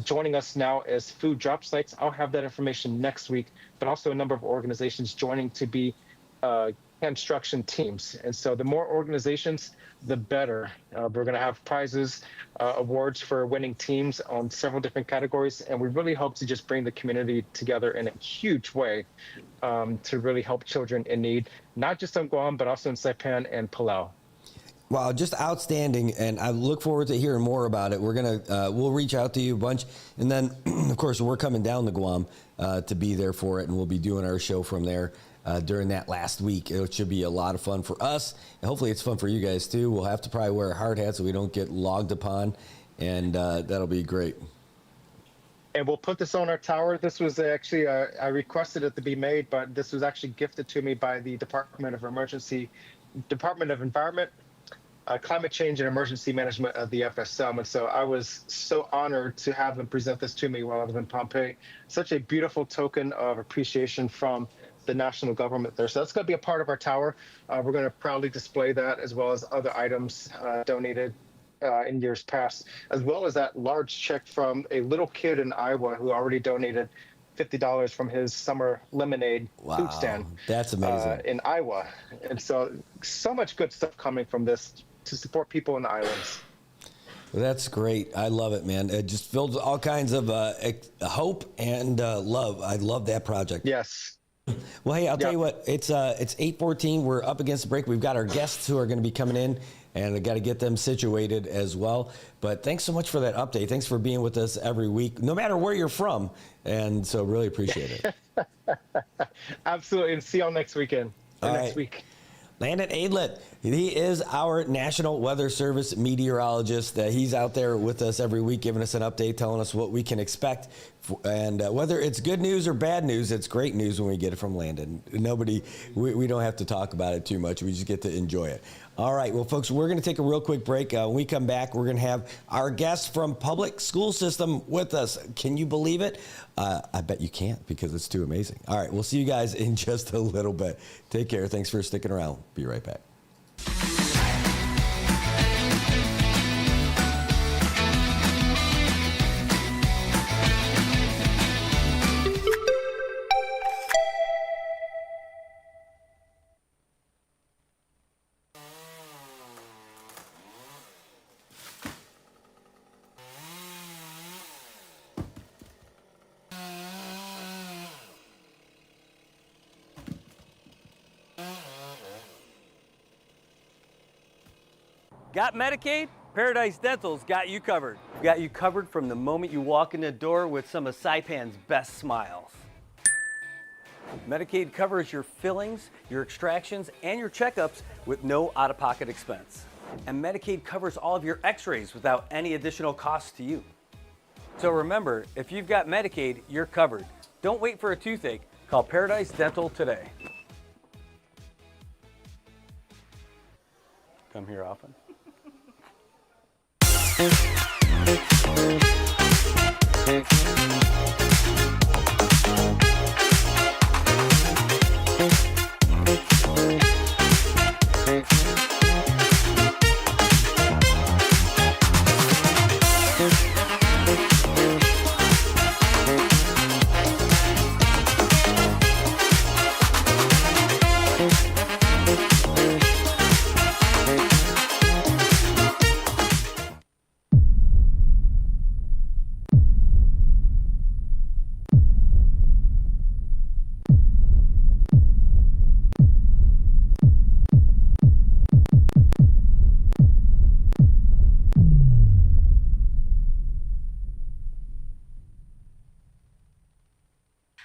joining us now as food drop sites. I'll have that information next week, but also a number of organizations joining to be construction teams. And so the more organizations, the better. We're going to have prizes, awards for winning teams on several different categories. And we really hope to just bring the community together in a huge way to really help children in need, not just on Guam, but also in Saipan and Palau. Wow, just outstanding, and I look forward to hearing more about it. We'll reach out to you a bunch, and then, of course, we're coming down to Guam to be there for it, and we'll be doing our show from there during that last week. It should be a lot of fun for us, and hopefully it's fun for you guys, too. We'll have to probably wear a hard hat so we don't get logged upon, and that'll be great. And we'll put this on our tower. This was actually, I requested it to be made, but this was actually gifted to me by the Department of Environment, Climate Change and Emergency Management of the FSM. And so I was so honored to have them present this to me while I was in Pompeii. Such a beautiful token of appreciation from the national government there. So that's going to be a part of our tower. We're going to proudly display that, as well as other items donated in years past, as well as that large check from a little kid in Iowa who already donated $50 from his summer lemonade food stand. That's amazing. In Iowa. And so much good stuff coming from this to support people in the islands. Well, that's great. I love it, man. It just fills all kinds of hope and love. I love that project. Yes. Well, hey, I'll tell you what. It's 8:14. We're up against the break. We've got our guests who are going to be coming in, and I got to get them situated as well. But thanks so much for that update. Thanks for being with us every week, no matter where you're from. And so really appreciate it. Absolutely. And see y'all next weekend. Next week. Landon Aidlet, he is our National Weather Service meteorologist. He's out there with us every week giving us an update, telling us what we can expect. And whether it's good news or bad news, it's great news when we get it from Landon. We don't have to talk about it too much. We just get to enjoy it. All right, well, folks, we're going to take a real quick break. When we come back, we're going to have our guest from public school system with us. Can you believe it? I bet you can't, because it's too amazing. All right, we'll see you guys in just a little bit. Take care. Thanks for sticking around. Be right back. Got Medicaid? Paradise Dental's got you covered. We've got you covered from the moment you walk in the door with some of Saipan's best smiles. Medicaid covers your fillings, your extractions, and your checkups with no out-of-pocket expense. And Medicaid covers all of your x-rays without any additional cost to you. So remember, if you've got Medicaid, you're covered. Don't wait for a toothache. Call Paradise Dental today. Come here often.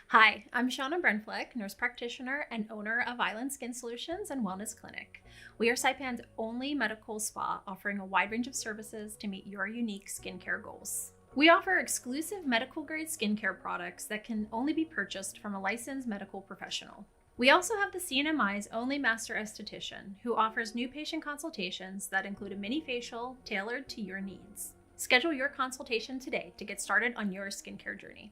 Hi, I'm Shauna Brenfleck, nurse practitioner and owner of Island Skin Solutions and Wellness Clinic. We are Saipan's only medical spa offering a wide range of services to meet your unique skincare goals. We offer exclusive medical grade skincare products that can only be purchased from a licensed medical professional. We also have the CNMI's only master esthetician, who offers new patient consultations that include a mini facial tailored to your needs. Schedule your consultation today to get started on your skincare journey.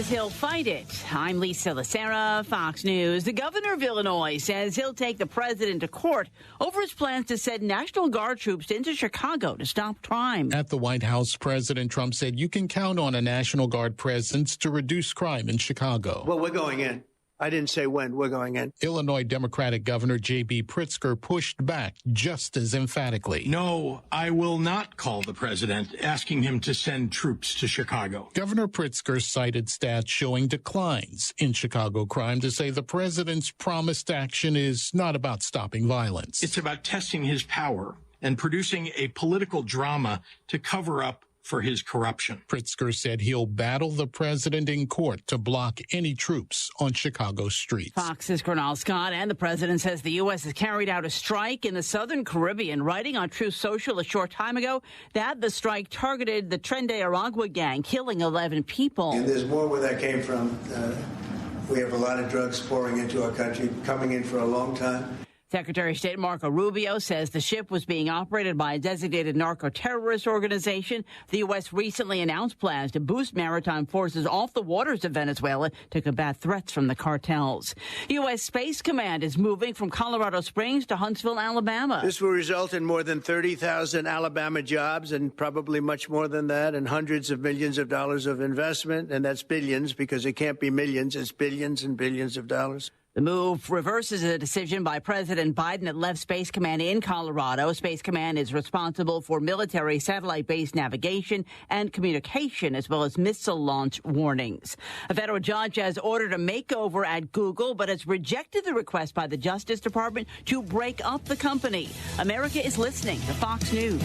He'll fight it. I'm Lisa Lacera, Fox News. The governor of Illinois says he'll take the president to court over his plans to send National Guard troops into Chicago to stop crime. At the White House, President Trump said you can count on a National Guard presence to reduce crime in Chicago. Well, we're going in. I didn't say when. We're going in. Illinois Democratic Governor J.B. Pritzker pushed back just as emphatically. No, I will not call the president asking him to send troops to Chicago. Governor Pritzker cited stats showing declines in Chicago crime to say the president's promised action is not about stopping violence. It's about testing his power and producing a political drama to cover up for his corruption. Pritzker said he'll battle the president in court to block any troops on Chicago streets. Fox's Cornell Scott, and the president says the U.S. has carried out a strike in the Southern Caribbean, writing on Truth Social a short time ago that the strike targeted the Tren de Aragua gang, killing 11 people. And there's more where that came from. We have a lot of drugs pouring into our country, coming in for a long time. Secretary of State Marco Rubio says the ship was being operated by a designated narco-terrorist organization. The U.S. recently announced plans to boost maritime forces off the waters of Venezuela to combat threats from the cartels. U.S. Space Command is moving from Colorado Springs to Huntsville, Alabama. This will result in more than 30,000 Alabama jobs and probably much more than that, and hundreds of millions of dollars of investment. And that's billions, because it can't be millions. It's billions and billions of dollars. The move reverses a decision by President Biden that left Space Command in Colorado. Space Command is responsible for military satellite-based navigation and communication, as well as missile launch warnings. A federal judge has ordered a makeover at Google, but has rejected the request by the Justice Department to break up the company. America is listening to Fox News.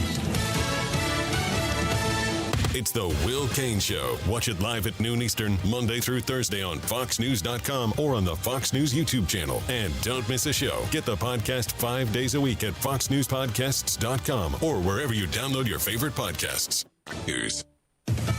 It's the Will Cain Show. Watch it live at noon Eastern, Monday through Thursday on FoxNews.com or on the Fox News YouTube channel. And don't miss a show. Get the podcast 5 days a week at FoxNewsPodcasts.com or wherever you download your favorite podcasts. News.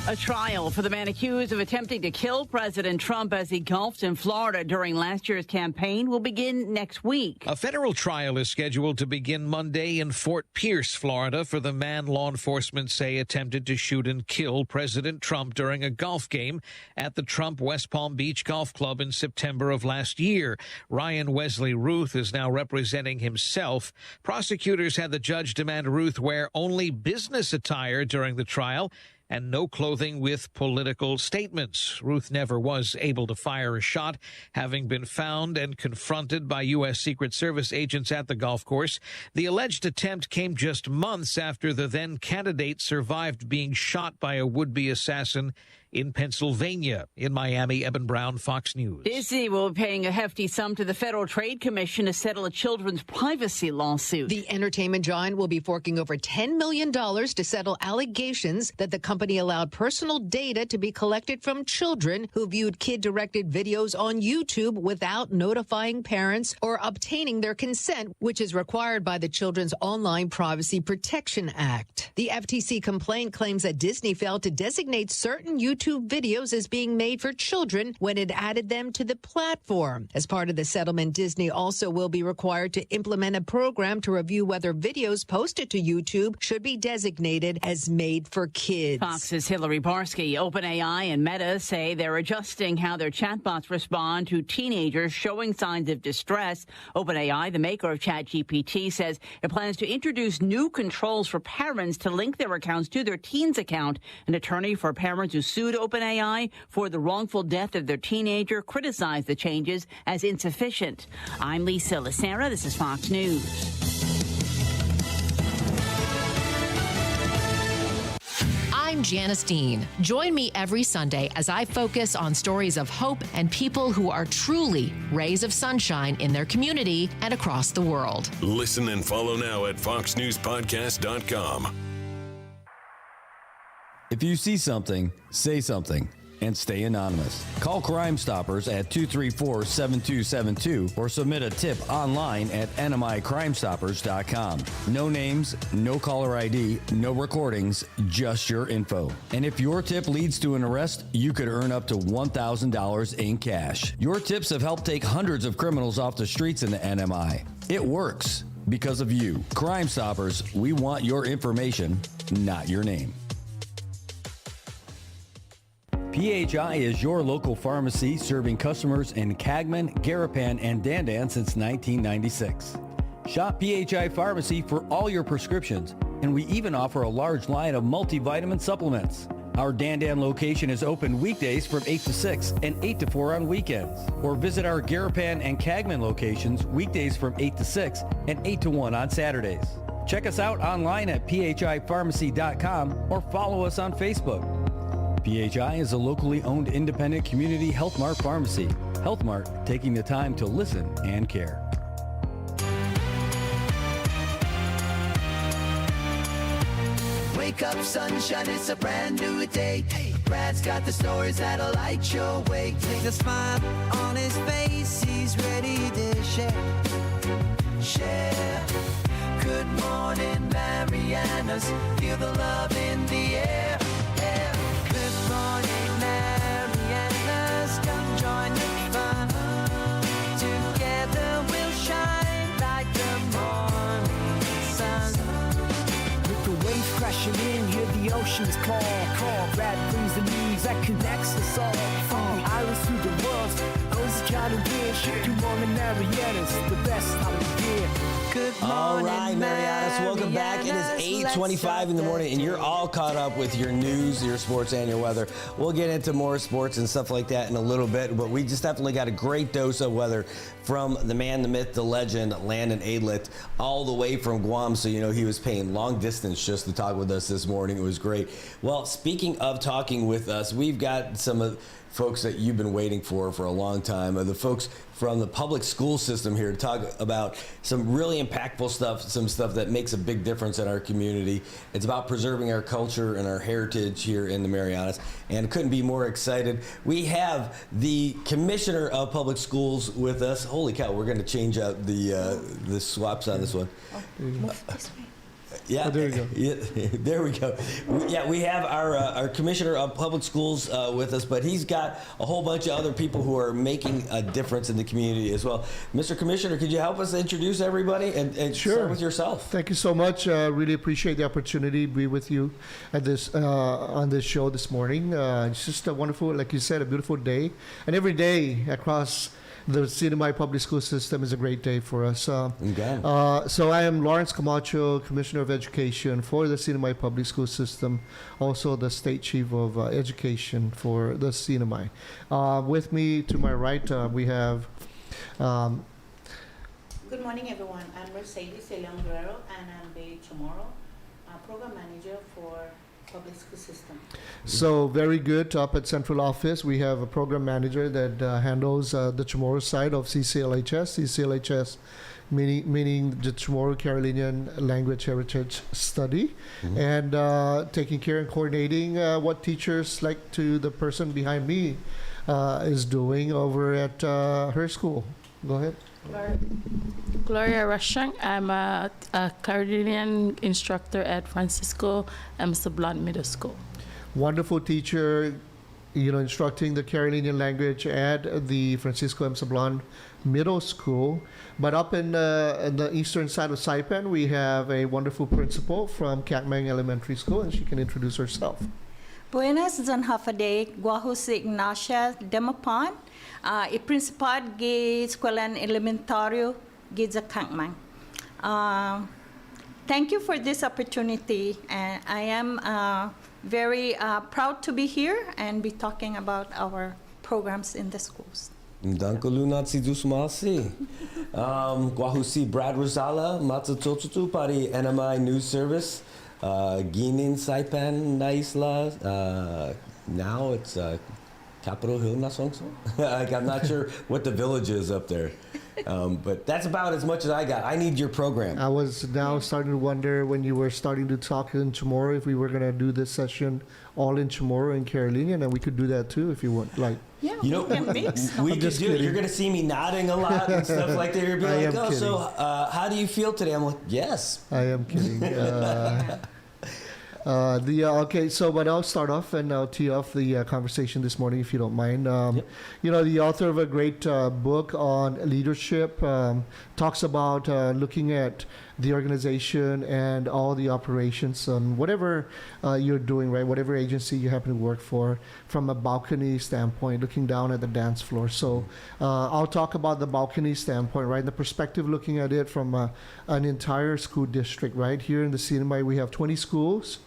A trial for the man accused of attempting to kill President Trump as he golfed in Florida during last year's campaign will begin next week. A federal trial is scheduled to begin Monday in Fort Pierce, Florida, for the man law enforcement say attempted to shoot and kill President Trump during a golf game at the Trump West Palm Beach Golf Club in September of last year. Ryan Wesley Ruth is now representing himself. Prosecutors had the judge demand Ruth wear only business attire during the trial and no clothing with political statements. Ruth never was able to fire a shot, having been found and confronted by U.S. Secret Service agents at the golf course. The alleged attempt came just months after the then candidate survived being shot by a would-be assassin in Pennsylvania. In Miami, Eben Brown, Fox News. Disney will be paying a hefty sum to the Federal Trade Commission to settle a children's privacy lawsuit. The entertainment giant will be forking over $10 million to settle allegations that the company allowed personal data to be collected from children who viewed kid-directed videos on YouTube without notifying parents or obtaining their consent, which is required by the Children's Online Privacy Protection Act. The FTC complaint claims that Disney failed to designate certain YouTube YouTube videos as being made for children when it added them to the platform. As part of the settlement, Disney also will be required to implement a program to review whether videos posted to YouTube should be designated as made for kids. Fox's Hillary Barsky. OpenAI and Meta say they're adjusting how their chatbots respond to teenagers showing signs of distress. OpenAI, the maker of ChatGPT, says it plans to introduce new controls for parents to link their accounts to their teen's account. An attorney for parents who sued OpenAI for the wrongful death of their teenager criticized the changes as insufficient. I'm Lisa Lacera. This is Fox News. I'm Janice Dean. Join me every Sunday as I focus on stories of hope and people who are truly rays of sunshine in their community and across the world. Listen and follow now at foxnewspodcast.com. If you see something, say something. And stay anonymous. Call Crime Stoppers at 234-7272 or submit a tip online at nmicrimestoppers.com. No names, no caller ID, no recordings, just your info. And if your tip leads to an arrest, you could earn up to $1,000 in cash. Your tips have helped take hundreds of criminals off the streets in the NMI. It works because of you. Crime Stoppers, we want your information, not your name. PHI is your local pharmacy serving customers in Cagman, Garapan, and Dandan since 1996. Shop PHI Pharmacy for all your prescriptions, and we even offer a large line of multivitamin supplements. Our Dandan location is open weekdays from 8 to 6 and 8 to 4 on weekends. Or visit our Garapan and Cagman locations weekdays from 8 to 6 and 8 to 1 on Saturdays. Check us out online at phipharmacy.com or follow us on Facebook. PHI is a locally owned independent community Health Mart pharmacy. Health Mart, taking the time to listen and care. Wake up, sunshine, it's a brand new day. Brad's got the stories that'll light your way. Take a smile on his face, he's ready to share. Share. Good morning, Marianas. Feel the love in the air. Good morning, Marianas. Come join the fun. Together we'll shine like the morning sun. With the waves crashing in, hear the oceans call. Brad brings the news that connects us all. From the islands to the world, those counting wish. Good morning, Marianas, the best time of the year. All right, Marianas, welcome back. It is 8:25 in the morning, and you're all caught up with your news, your sports, and your weather. We'll get into more sports and stuff like that in a little bit, but we just definitely got a great dose of weather from the man, the myth, the legend, Landon Adlet, all the way from Guam. So, you know, he was paying long distance just to talk with us this morning. It was great. Well, speaking of talking with us, we've got some of folks that you've been waiting for a long time, the folks from the public school system here to talk about some really impactful stuff, some stuff that makes a big difference in our community. It's about preserving our culture and our heritage here in the Marianas, and couldn't be more excited. We have the Commissioner of Public Schools with us. Holy cow, we're going to change out the swaps on this one. Yeah, there we go. Yeah, there we go. Yeah, we have our Commissioner of Public Schools with us, but he's got a whole bunch of other people who are making a difference in the community as well. Mr. Commissioner, could you help us introduce everybody and Sure. start with yourself? Thank you so much. Really appreciate the opportunity to be with you at this on this show this morning. It's just a wonderful, like you said, a beautiful day, and every day across the CNMI public school system is a great day for us. So I am Lawrence Camacho, Commissioner of Education for the CNMI public school system, also the State Chief of Education for the CNMI. With me to my right, we have... Good morning, everyone. I'm Mercedes Leon Guerrero, and I'm the Chamorro Program Manager for Public School System. So very good. Up at Central Office, we have a program manager that handles the Chamorro side of CCLHS. CCLHS meaning the Chamorro Carolinian Language Heritage Study, and taking care and coordinating what teachers, like to the person behind me, is doing over at her school. Go ahead. Gloria Rushing. I'm a Carolinian instructor at Francisco M. Blunt Middle School. Wonderful teacher, instructing the Carolinian language at the Francisco M. Sablon Middle School. But up in the eastern side of Saipan, we have a wonderful principal from Katmang Elementary School, and she can introduce herself. Buenas dan hafade Guahusi Ignacia Demapan, e principal de escola elementario de Katmang. Thank you for this opportunity, and I am very proud to be here and be talking about our programs in the schools. Dankulunatsi dusmasi. Guahusi Brad Rosala, Matsatotutu Pari NMI News Service, Ginin Saipan Naisla. Now it's Capitol Hill Nasongso. I'm not sure what the village is up there. But that's about as much as I got. I need your program. I was now starting to wonder when you were starting to talk in Chamorro if we were going to do this session all in Chamorro and Carolinian, and we could do that too if you want. Like, yeah, you know, we can mix. We could do it. You're going to see me nodding a lot and stuff like that. You're going to be like, oh, kidding. so how do you feel today? I'm like, yes. I am kidding. Okay, so but I'll start off and I'll tee off the conversation this morning, if you don't mind. You know, the author of a great book on leadership talks about looking at the organization and all the operations on whatever you're doing, right? Whatever agency you happen to work for, from a balcony standpoint, looking down at the dance floor. So I'll talk about the balcony standpoint, right? The perspective, looking at it from an entire school district, right? Here in the CNMI, we have 20 schools.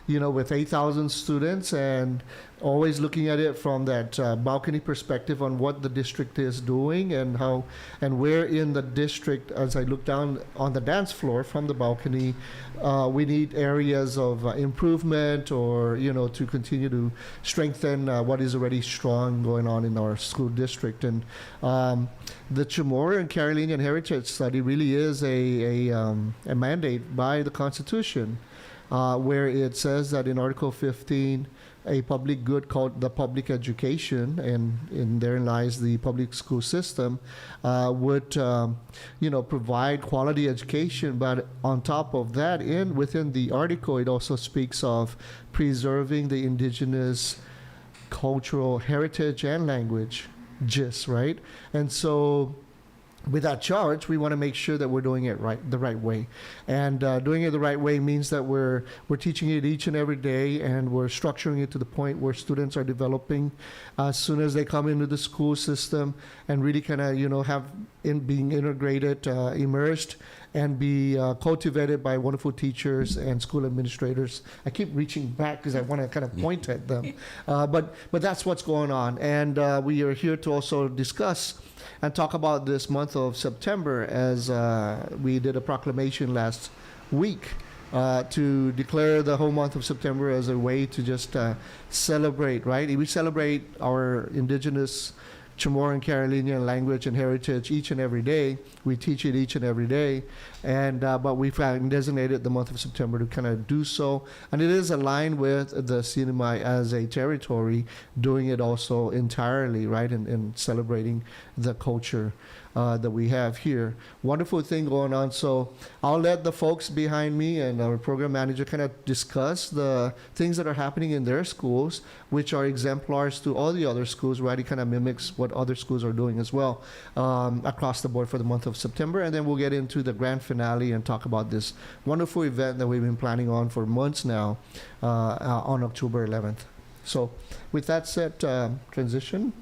You know, with 8,000 students, and always looking at it from that balcony perspective on what the district is doing and how and where in the district, as I look down on the dance floor from the balcony, we need areas of improvement, or, you know, to continue to strengthen what is already strong going on in our school district. And the Chamorro and Carolinian Heritage Study really is a mandate by the Constitution, where it says that in Article 15, a public good called the public education, and therein lies the public school system, would you know, provide quality education. But on top of that, within the article, it also speaks of preserving the indigenous cultural heritage and language, just right. And so, with that charge, we want to make sure that we're doing it the right way. And doing it the right way means that we're teaching it each and every day, and we're structuring it to the point where students are developing as soon as they come into the school system, and really kind of, you know, being integrated, immersed, and be cultivated by wonderful teachers and school administrators. I keep reaching back because I want to kind of point at them. But that's what's going on. And we are here to also discuss and talk about this month of September, as we did a proclamation last week to declare the whole month of September as a way to just celebrate, right? We celebrate our indigenous Chamorro and Carolinian language and heritage each and every day. We teach it each and every day, and but we've designated the month of September to kind of do so, and it is aligned with the CNMI as a territory, doing it also entirely, right, and celebrating the culture that we have here. Wonderful thing going on. So I'll let the folks behind me and our program manager kind of discuss the things that are happening in their schools, which are exemplars to all the other schools, right? It kind of mimics what other schools are doing as well across the board for the month of September. And then we'll get into the grand finale and talk about this wonderful event that we've been planning on for months now on October 11th. So with that said, transition.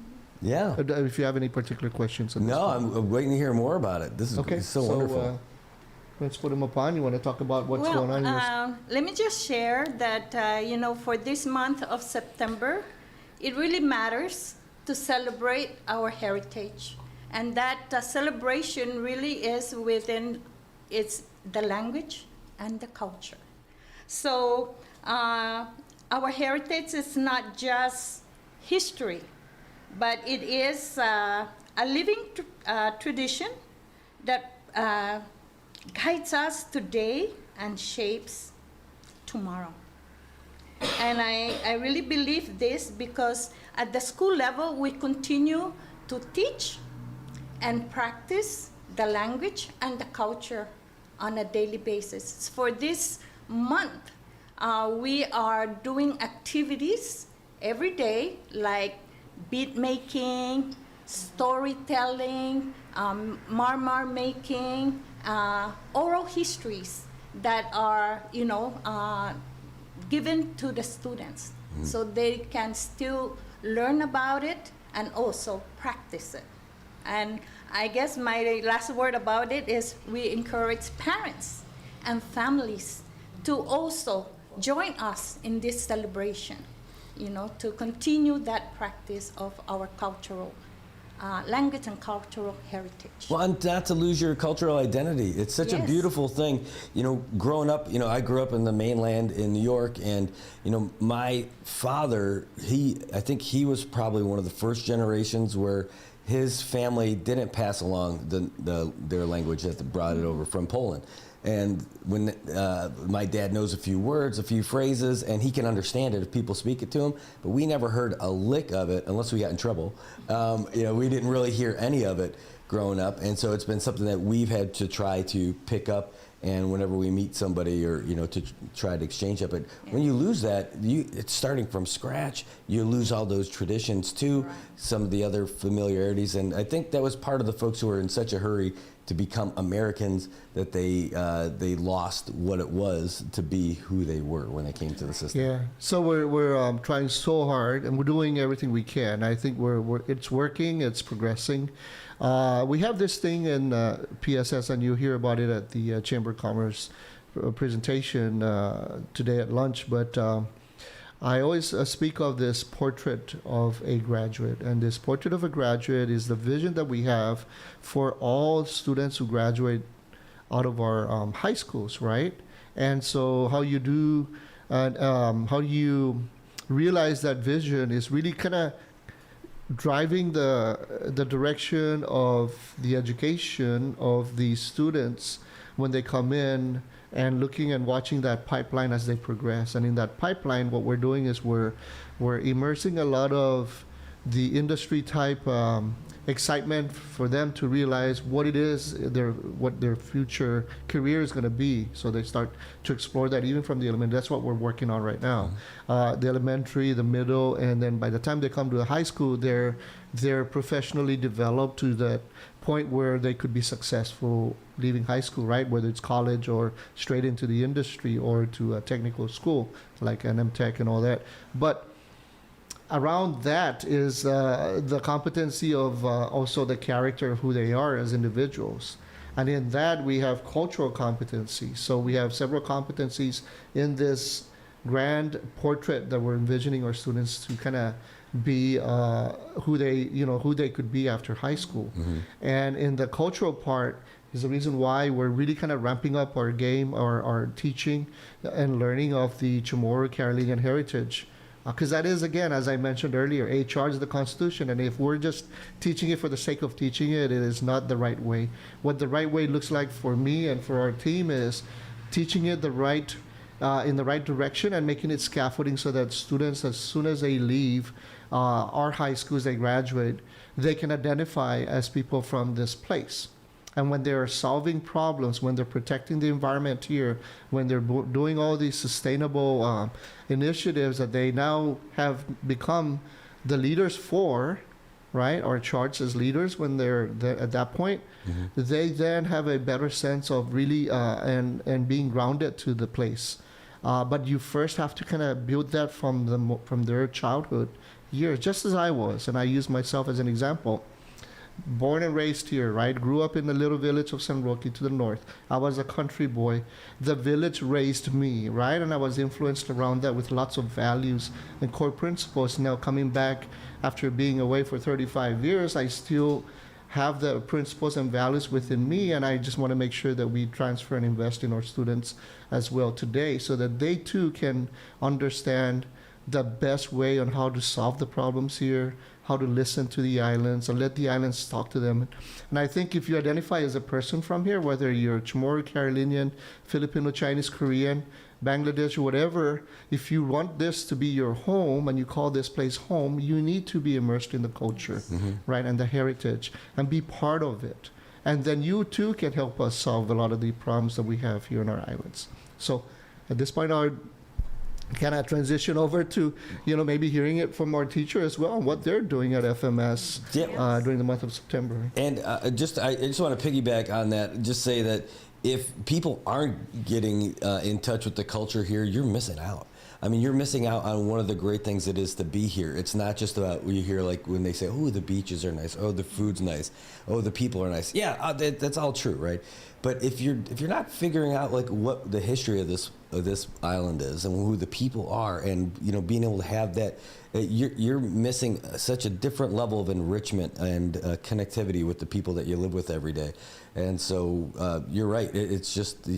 Yeah. If you have any particular questions. No, I'm waiting to hear more about it. This is okay. So wonderful. Let's put them upon. You want to talk about what's going on? Let me just share that, you know, for this month of September, it really matters to celebrate our heritage. And that celebration really is within the language and the culture. So our heritage is not just history, but it is a living tradition that guides us today and shapes tomorrow. And I really believe this because at the school level, we continue to teach and practice the language and the culture on a daily basis. For this month, we are doing activities every day, like bead making, storytelling, marmar making, oral histories that are, given to the students so they can still learn about it and also practice it. And I guess my last word about it is we encourage parents and families to also join us in this celebration, to continue that practice of our cultural language and cultural heritage. Well, and not to lose your cultural identity. It's such a beautiful thing. Growing up, I grew up in the mainland in New York, and, my father, I think he was probably one of the first generations where his family didn't pass along their language that brought it over from Poland. And when my dad knows a few words, a few phrases, and he can understand it if people speak it to him, but we never heard a lick of it unless we got in trouble. We didn't really hear any of it growing up, and so it's been something that we've had to try to pick up. And whenever we meet somebody, or to try to exchange it, but when you lose that, it's starting from scratch. You lose all those traditions too, some of the other familiarities, and I think that was part of the folks who were in such a hurry to become Americans that they lost what it was to be who they were when they came to the system. Yeah. So we're trying so hard, and we're doing everything we can. I think it's working. It's progressing. We have this thing in PSS, and you hear about it at the Chamber of Commerce presentation today at lunch. But I always speak of this portrait of a graduate, and this portrait of a graduate is the vision that we have for all students who graduate out of our high schools, right? And so how you realize that vision is really kind of driving the direction of the education of the students when they come in, and looking and watching that pipeline as they progress. And in that pipeline, what we're doing is we're immersing a lot of the industry type excitement for them to realize what it is, what their future career is going to be. So they start to explore that even from the elementary. That's what we're working on right now. The elementary, the middle, and then by the time they come to the high school, they're professionally developed to that point where they could be successful leaving high school, right? Whether it's college or straight into the industry or to a technical school like an MTech and all that. But around that is the competency of also the character of who they are as individuals. And in that, we have cultural competency. So we have several competencies in this grand portrait that we're envisioning our students to kind of be who they could be after high school. And in the cultural part is the reason why we're really kind of ramping up our game, our teaching and learning of the Chamorro Carolinian heritage. Because that is, again, as I mentioned earlier, HR is the Constitution, and if we're just teaching it for the sake of teaching it, it is not the right way. What the right way looks like for me and for our team is teaching it in the right direction and making it scaffolding so that students, as soon as they leave our high schools, they graduate, they can identify as people from this place. And when they're solving problems, when they're protecting the environment here, when they're doing all these sustainable initiatives that they now have become the leaders for, right, or charged as leaders when they're at that point, they then have a better sense of really and being grounded to the place. But you first have to kind of build that from their childhood years, just as I was, and I use myself as an example. Born and raised here, right? Grew up in the little village of San Roque to the north. I was a country boy. The village raised me, right? And I was influenced around that with lots of values and core principles. Now coming back after being away for 35 years, I still have the principles and values within me, and I just want to make sure that we transfer and invest in our students as well today so that they too can understand the best way on how to solve the problems here, how to listen to the islands and let the islands talk to them. And I think if you identify as a person from here, whether you're Chamorro, Carolinian, Filipino, Chinese, Korean, Bangladesh, whatever, if you want this to be your home and you call this place home, you need to be immersed in the culture, right, and the heritage, and be part of it. And then you too can help us solve a lot of the problems that we have here on our islands. So at this point, I would kind of transition over to, maybe hearing it from our teacher as well, and what they're doing at FMS during the month of September. And I just want to piggyback on that, just say that if people aren't getting in touch with the culture here, you're missing out. I mean, you're missing out on one of the great things it is to be here. It's not just about, you hear like when they say, oh, the beaches are nice, oh, the food's nice, oh, the people are nice. Yeah, that's all true, right? But if you're not figuring out like what the history of this island is and who the people are, and being able to have that, you're missing such a different level of enrichment and connectivity with the people that you live with every day. And so you're right. It's just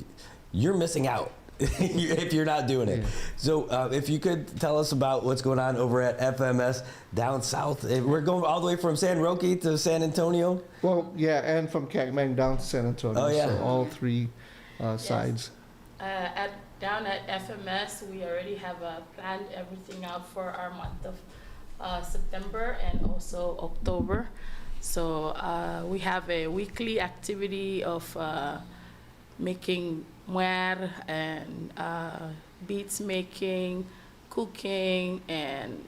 you're missing out if you're not doing it. So if you could tell us about what's going on over at FMS down south. We're going all the way from San Roque to San Antonio? Well, yeah, and from Cagman down to San Antonio. Oh, yeah. So all three sides. Down at FMS, we already have planned everything out for our month of September and also October. So we have a weekly activity of making muer and beads making, cooking, and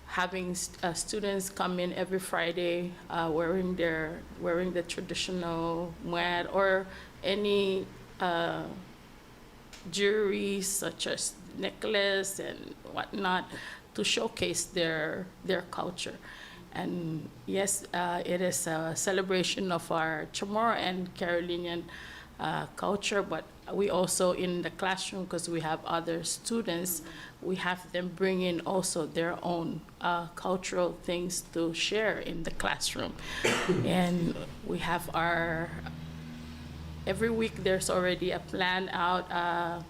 having students come in every Friday wearing the traditional muer or any jewelry such as necklace and whatnot to showcase their culture. And yes, it is a celebration of our Chamorro and Carolinian culture, but we also in the classroom, because we have other students, we have them bring in also their own cultural things to share in the classroom. And we have every week there's already a planned out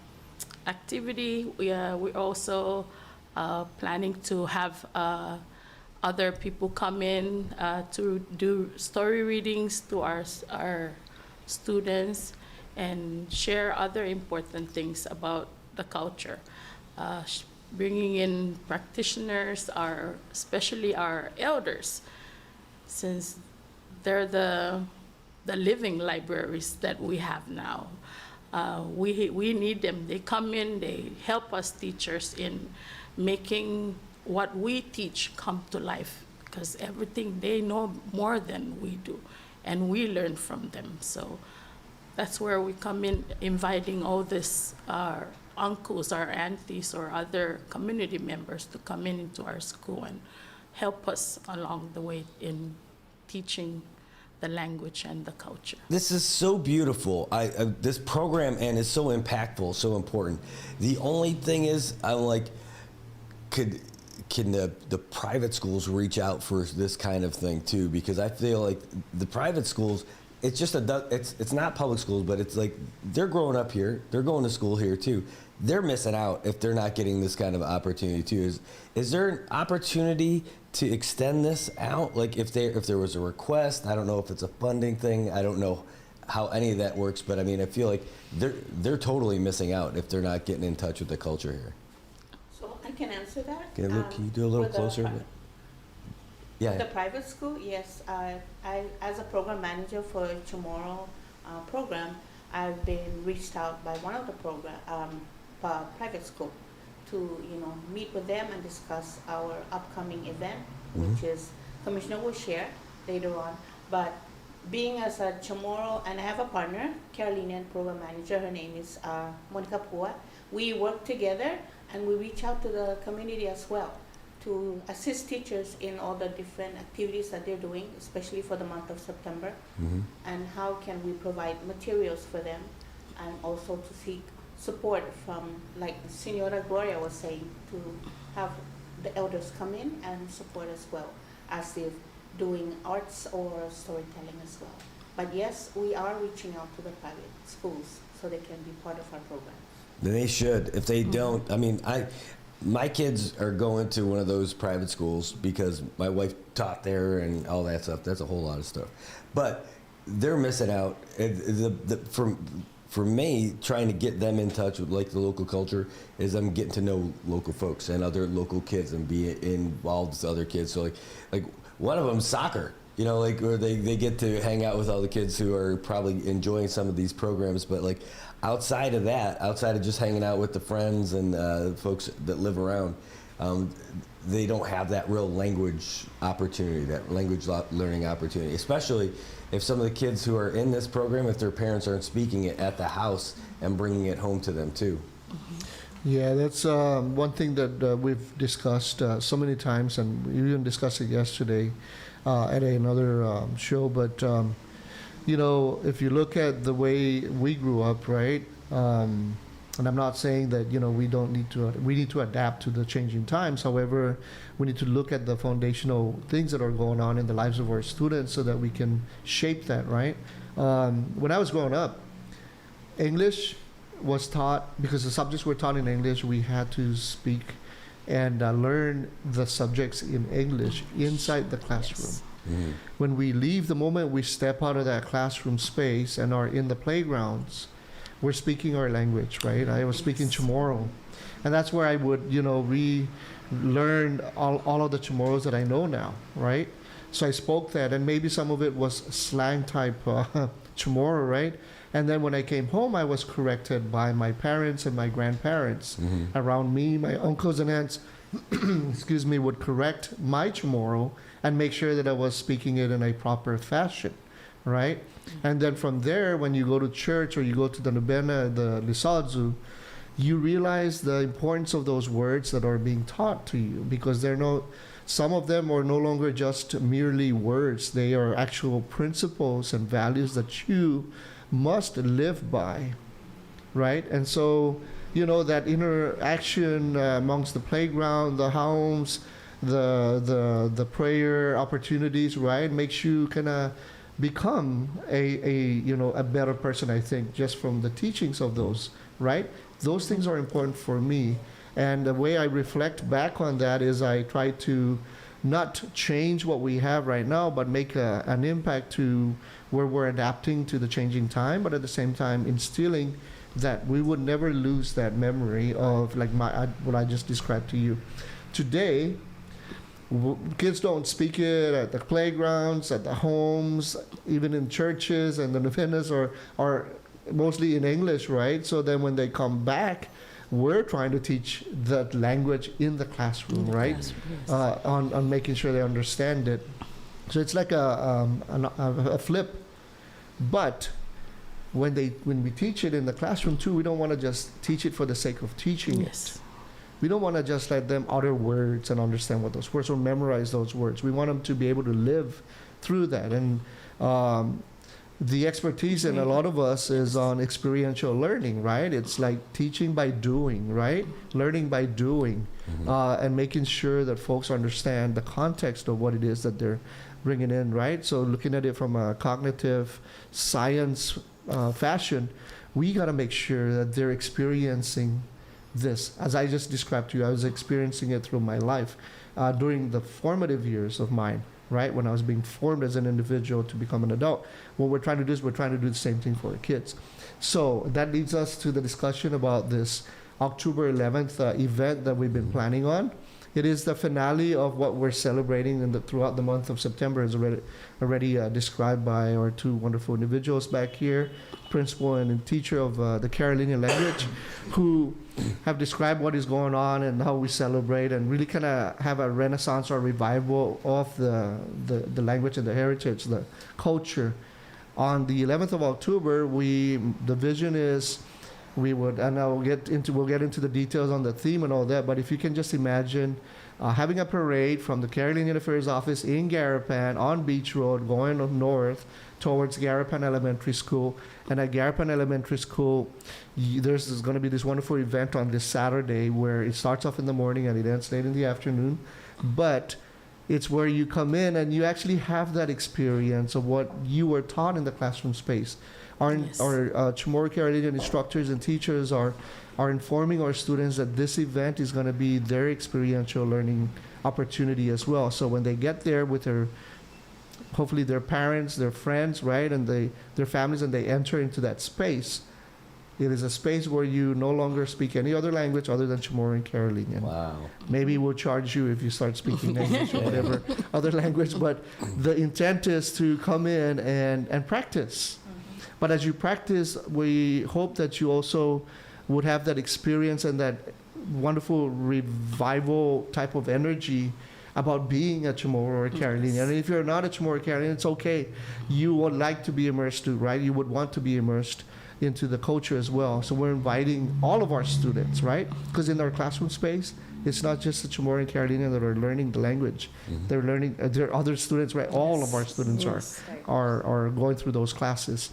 activity. We're also planning to have other people come in to do story readings to our students and share other important things about the culture. Bringing in practitioners, especially our elders, since they're the living libraries that we have now. We need them. They come in, they help us teachers in making what we teach come to life, because everything they know more than we do, and we learn from them. So that's where we come in, inviting all this, our uncles, our aunties, or other community members to come into our school and help us along the way in teaching the language and the culture. This is so beautiful. This program and is so impactful, so important. The only thing is, I'm like, can the private schools reach out for this kind of thing too? Because I feel like the private schools, it's just it's not public schools, but it's like they're growing up here, they're going to school here too. They're missing out if they're not getting this kind of opportunity too. Is there an opportunity to extend this out? Like if there was a request, I don't know if it's a funding thing, I don't know how any of that works, but I mean, I feel like they're totally missing out if they're not getting in touch with the culture here. So I can answer that. Can you do a little closer? The private school, yes. I as a program manager for Chamorro program, I've been reached out by one of the private school to meet with them and discuss our upcoming event, which is Commissioner will share later on. But being as a Chamorro, and I have a partner, Carolinian program manager, her name is Monica Pua. We work together and we reach out to the community as well to assist teachers in all the different activities that they're doing, especially for the month of September. And how can we provide materials for them, and also to seek support from, like Senora Gloria was saying, to have the elders come in and support as well, as if doing arts or storytelling as well. But yes, we are reaching out to the private schools so they can be part of our program. They should. If they don't, I mean, my kids are going to one of those private schools because my wife taught there and all that stuff. That's a whole lot of stuff. But they're missing out. For me, trying to get them in touch with like the local culture is I'm getting to know local folks and other local kids and be involved with other kids. So like one of them, soccer. You know, like, or they get to hang out with all the kids who are probably enjoying some of these programs, but like outside of that, outside of just hanging out with the friends and folks that live around, they don't have that real language opportunity, that language learning opportunity, especially if some of the kids who are in this program, if their parents aren't speaking it at the house and bringing it home to them too. Yeah, that's one thing that we've discussed so many times, and we even discussed it yesterday at another show. But you know, if you look at the way we grew up, right? And I'm not saying that, you know, we need to adapt to the changing times. However, we need to look at the foundational things that are going on in the lives of our students so that we can shape that, right? When I was growing up, English was taught, because the subjects were taught in English, we had to speak and learn the subjects in English inside the classroom. Yes. Mm-hmm. When we leave, the moment we step out of that classroom space and are in the playgrounds, we're speaking our language, right? I was speaking Chamorro. And that's where I would, you know, relearn all of the Chamorros that I know now, right? So I spoke that, and maybe some of it was slang type Chamorro, right? And then when I came home, I was corrected by my parents and my grandparents around me. My uncles and aunts, excuse me, would correct my Chamorro and make sure that I was speaking it in a proper fashion, right? And then from there, when you go to church or you go to the Nobena, the Lisadzu, you realize the importance of those words that are being taught to you, because some of them are no longer just merely words. They are actual principles and values that you must live by, right? And so, you know, that interaction amongst the playground, the homes, the prayer opportunities, right, makes you kind of become a better person, I think, just from the teachings of those, right? Those things are important for me. And the way I reflect back on that is I try to not change what we have right now, but make an impact to where we're adapting to the changing time, but at the same time instilling that we would never lose that memory of like what I just described to you. Today, kids don't speak it at the playgrounds, at the homes, even in churches, and the novenas are mostly in English, right? So then when they come back, we're trying to teach that language in the classroom, right? On making sure they understand it. So it's like a flip. But when we teach it in the classroom too, we don't want to just teach it for the sake of teaching it. We don't want to just let them utter words and understand what those words or memorize those words. We want them to be able to live through that. And the expertise in a lot of us is on experiential learning, right? It's like teaching by doing, right? Learning by doing, and making sure that folks understand the context of what it is that they're bringing in, right? So looking at it from a cognitive science fashion, we got to make sure that they're experiencing this. As I just described to you, I was experiencing it through my life during the formative years of mine, right? When I was being formed as an individual to become an adult. What we're trying to do is we're trying to do the same thing for the kids. So that leads us to the discussion about this October 11th event that we've been planning on. It is the finale of what we're celebrating throughout the month of September, as already described by our two wonderful individuals back here, principal and teacher of the Carolinian language, who have described what is going on and how we celebrate and really kind of have a renaissance or revival of the language and the heritage, the culture. On the 11th of October, the vision is we'll get into the details on the theme and all that, but if you can just imagine having a parade from the Carolinian Affairs Office in Garapan on Beach Road going north towards Garapan Elementary School. And at Garapan Elementary School, there's going to be this wonderful event on this Saturday where it starts off in the morning and it ends late in the afternoon. But it's where you come in and you actually have that experience of what you were taught in the classroom space. Our Chamorro Carolinian instructors and teachers are informing our students that this event is going to be their experiential learning opportunity as well. So when they get there with hopefully their parents, their friends, right, and their families, and they enter into that space, It is a space where you no longer speak any other language other than Chamorro and Carolinian. Wow. Maybe we'll charge you if you start speaking English or whatever other language, but the intent is to come in and practice. But as you practice, we hope that you also would have that experience and that wonderful revival type of energy about being a Chamorro or a Carolinian. And if you're not a Chamorro or Carolinian, it's okay. You would like to be immersed too, right? You would want to be immersed into the culture as well. So we're inviting all of our students, right? Because in our classroom space, it's not just the Chamorro and Carolinian that are learning the language. They're learning, there are other students, right? All of our students are going through those classes.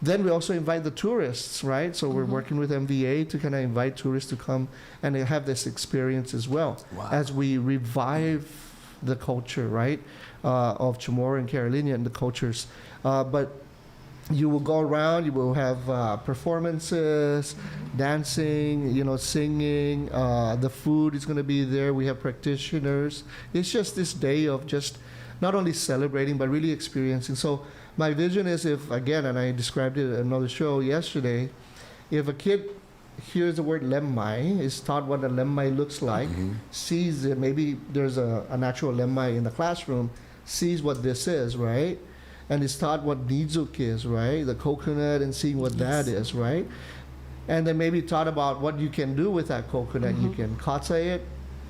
Then we also invite the tourists, right? So we're working with MVA to kind of invite tourists to come and have this experience as well. Wow. As we revive the culture, right? Of Chamorro and Carolinian, the cultures. But you will go around, you will have performances, dancing, singing. The food is going to be there. We have practitioners. It's just this day of just not only celebrating, but really experiencing. So my vision is if, again, and I described it in another show yesterday, if a kid hears the word lemmai, is taught what a lemmai looks like, sees it, maybe there's an actual lemmai in the classroom, sees what this is, right? And is taught what nizuk is, right? The coconut, and seeing what that is, right? And then maybe taught about what you can do with that coconut. You can katsa it,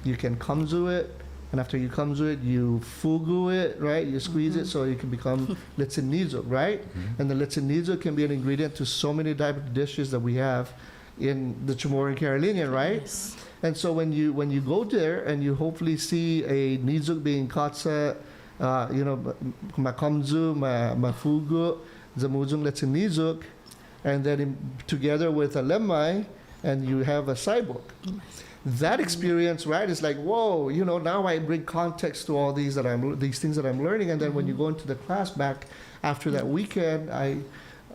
you can kamzu it, and after you kamzu it, you fugu it, right? You squeeze it so it can become litsin nizuk, right? And the litsin nizuk can be an ingredient to so many types of dishes that we have in the Chamorro and Carolinian, right? Yes. And so when you go there and you hopefully see a nizuk being katsa, makamzu, mafugu, zamuzung litsin nizuk, and then together with a lemmai, and you have a saibuk. That experience, right, is like, whoa, now I bring context to all these things that I'm learning. And then when you go into the class back after that weekend,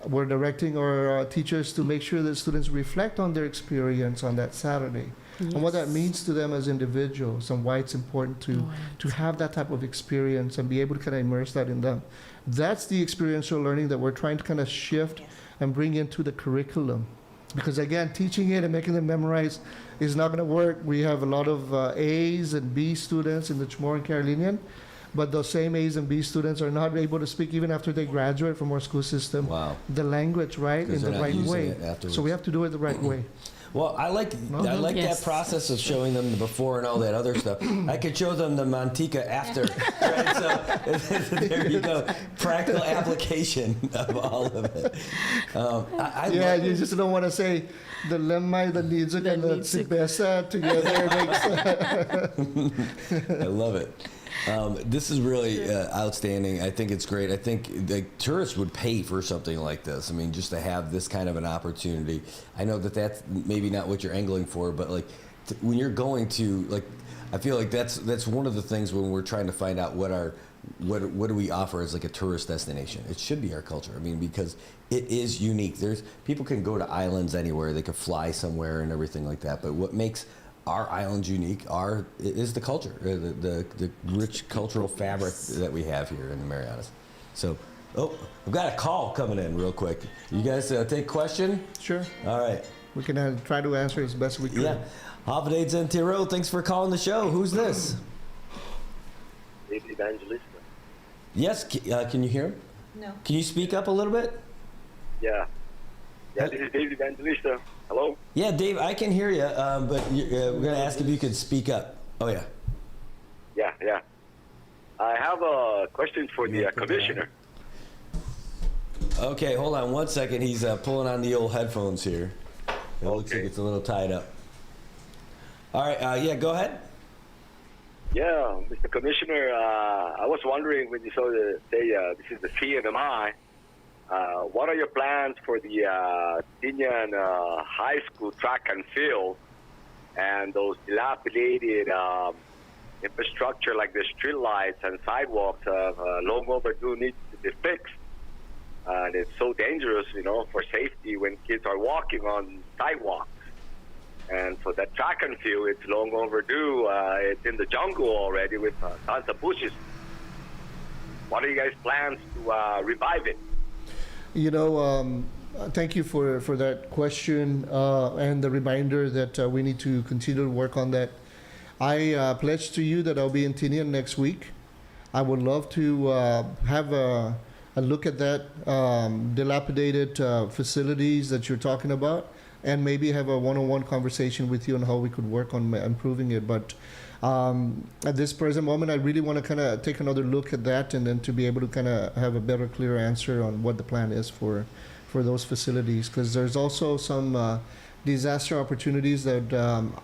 we're directing our teachers to make sure that students reflect on their experience on that Saturday. Yes. And what that means to them as individuals, and why it's important to have that type of experience and be able to kind of immerse that in them. That's the experiential learning that we're trying to kind of shift and bring into the curriculum. Because again, teaching it and making them memorize is not going to work. We have a lot of A's and B students in the Chamorro and Carolinian, but those same A's and B students are not able to speak even after they graduate from our school system. Wow. The language, right, in the right way. So we have to do it the right way. Well, I like that process of showing them the before and all that other stuff. I could show them the mantika after, right? So there you go, practical application of all of it. You just don't want to say the lemmai, the nizuk, and the sibesa together. I love it. This is really outstanding. I think it's great. I think the tourists would pay for something like this. I mean, just to have this kind of an opportunity. I know that that's maybe not what you're angling for, but like when you're going to I feel like that's one of the things when we're trying to find out what do we offer as like a tourist destination. It should be our culture. I mean, because it is unique. People can go to islands anywhere. They can fly somewhere and everything like that. But what makes our islands unique is the culture, the rich cultural fabric that we have here in the Marianas. So, I've got a call coming in real quick. You guys take a question? Sure. All right. We can try to answer as best we can. Yeah. Havaday Zentiro, thanks for calling the show. Who's this? David Evangelista. Yes, can you hear him? No. Can you speak up a little bit? Yeah, this is David Evangelista. Hello? Yeah, Dave, I can hear you, but we're going to ask if you could speak up. Oh, yeah. Yeah. I have a question for the commissioner. Okay, hold on 1 second. He's pulling on the old headphones here. It looks like it's a little tied up. All right, go ahead. Yeah, Mr. Commissioner, I was wondering when you saw this is the CNMI, what are your plans for the Tinian High School track and field and those dilapidated infrastructure like the street lights and sidewalks long overdue needs to be fixed? And it's so dangerous, for safety when kids are walking on sidewalks. And for that track and field, it's long overdue. It's in the jungle already with tons of bushes. What are you guys' plans to revive it? Thank you for that question and the reminder that we need to continue to work on that. I pledge to you that I'll be in Tinian next week. I would love to have a look at that dilapidated facilities that you're talking about, and maybe have a one-on-one conversation with you on how we could work on improving it. But at this present moment, I really want to kind of take another look at that, and then to be able to kind of have a better, clear answer on what the plan is for those facilities, because there's also some disaster opportunities that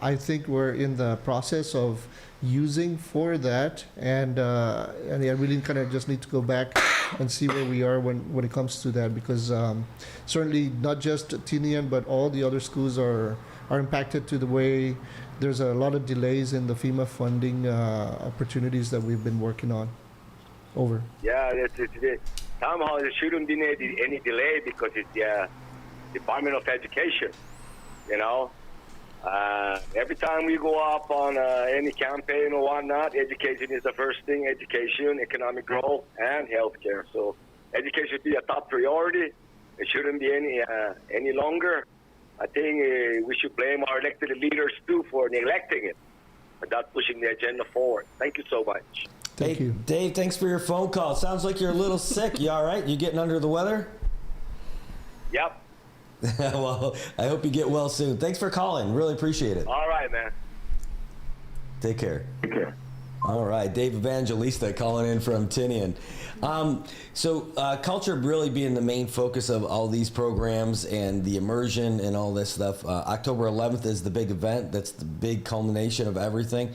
I think we're in the process of using for that, and I really kind of just need to go back and see where we are when it comes to that, because certainly not just Tinian, but all the other schools are impacted to the way there's a lot of delays in the FEMA funding opportunities that we've been working on. Over. Yeah, somehow there shouldn't be any delay because it's the Department of Education. You know, every time we go up on any campaign or whatnot, education is the first thing. Education, economic growth, and healthcare. So education should be a top priority. It shouldn't be any longer. I think we should blame our elected leaders too for neglecting it, but not pushing the agenda forward. Thank you so much. Thank you. Dave, thanks for your phone call. Sounds like you're a little sick. You all right? You getting under the weather? Yep. Well, I hope you get well soon. Thanks for calling. Really appreciate it. All right, man. Take care. All right, Dave Evangelista calling in from Tinian. So culture really being the main focus of all these programs and the immersion and all this stuff. October 11th is the big event. That's the big culmination of everything.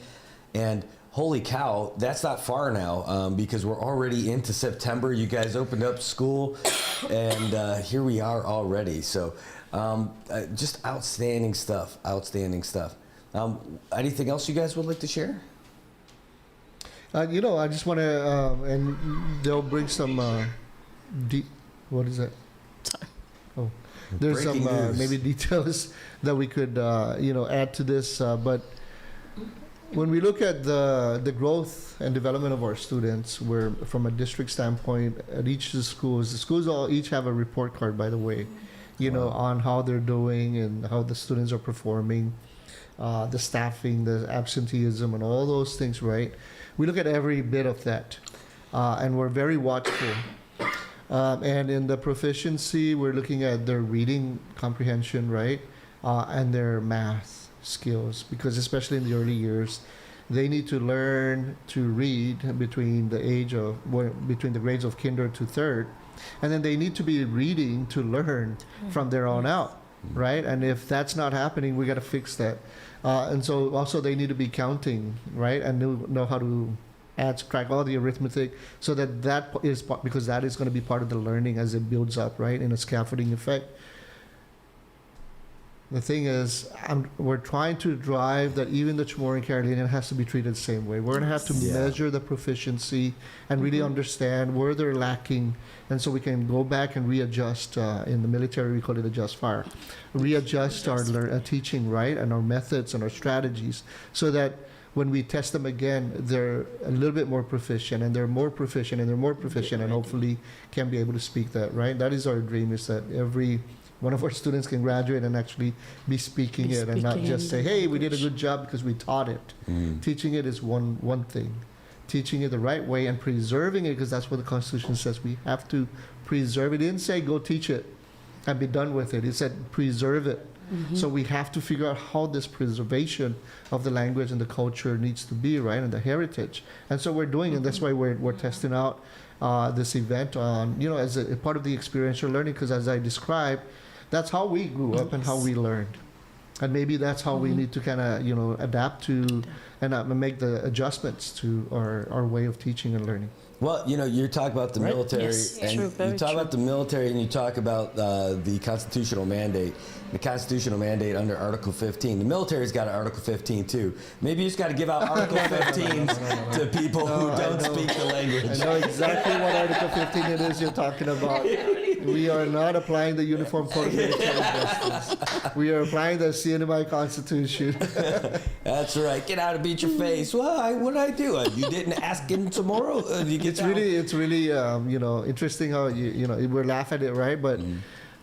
And holy cow, that's not far now because we're already into September. You guys opened up school, and here we are already. So just outstanding stuff, outstanding stuff. Anything else you guys would like to share? I just want to, and they'll bring some, what is that? Oh, there's Breaking some news. maybe details that we could, add to this. But when we look at the growth and development of our students, we're from a district standpoint at each of the schools all each have a report card, by the way, on how they're doing and how the students are performing, the staffing, the absenteeism, and all those things, right? We look at every bit of that, and we're very watchful. And in the proficiency, we're looking at their reading comprehension, right, and their math skills, because especially in the early years, they need to learn to read between the grades of kinder to third, and then they need to be reading to learn from there on out, right? And if that's not happening, we got to fix that. And so also they need to be counting, right, and know how to add, subtract, all the arithmetic, so that is because that is going to be part of the learning as it builds up, right, in a scaffolding effect. The thing is, we're trying to drive that even the Chamorro Carolinian has to be treated the same way. We're going to have to measure the proficiency and really understand where they're lacking, and so we can go back and readjust. In the military, we call it adjust fire. Readjust our teaching, right, and our methods and our strategies, so that when we test them again, they're a little bit more proficient, and they're more proficient, and they're more proficient, and hopefully can be able to speak that, right? That is our dream, is that every one of our students can graduate and actually be speaking it, and not just say, hey, we did a good job because we taught it. Teaching it is one thing. Teaching it the right way and preserving it, because that's what the Constitution says. We have to preserve it. It didn't say go teach it and be done with it. It said preserve it. So we have to figure out how this preservation of the language and the culture needs to be, right, and the heritage. And so we're doing it. That's why we're testing out this event on, as a part of the experiential learning, because as I described, that's how we grew up and how we learned. And maybe that's how we need to kind of, adapt to and make the adjustments to our way of teaching and learning. Well, you talk about the military, and you talk about the military, and you talk about the constitutional mandate. The constitutional mandate under Article 15. The military's got an Article 15 too. Maybe you just got to give out Article 15s to people who don't speak the language. I know exactly what Article 15 it is you're talking about. We are not applying the Uniform Code of Military Justice. We are applying the CNMI Constitution. That's right. Get out and beat your face. Why? What did I do? You didn't ask him tomorrow? It's really interesting how we're laughing at it, right? But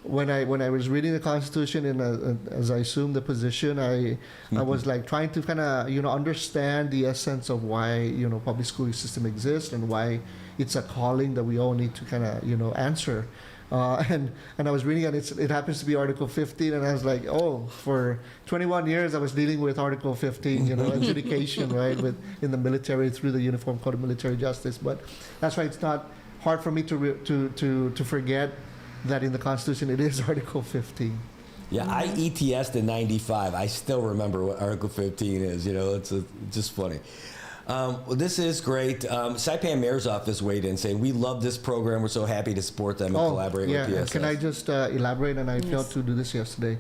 when I was reading the Constitution and as I assumed the position, I was like trying to kind of understand the essence of why public school system exists and why it's a calling that we all need to kind of answer. And I was reading, and it happens to be Article 15, and I was like, oh, for 21 years I was dealing with Article 15, adjudication, right, in the military through the Uniform Code of Military Justice. But that's why it's not hard for me to forget that in the Constitution it is Article 15. Yeah, I ETS'd in 95. I still remember what Article 15 is. It's just funny. Well, this is great. Saipan Mayor's Office weighed in saying, we love this program. We're so happy to support them and collaborate with PSS. Can I just elaborate? And I failed to do this yesterday.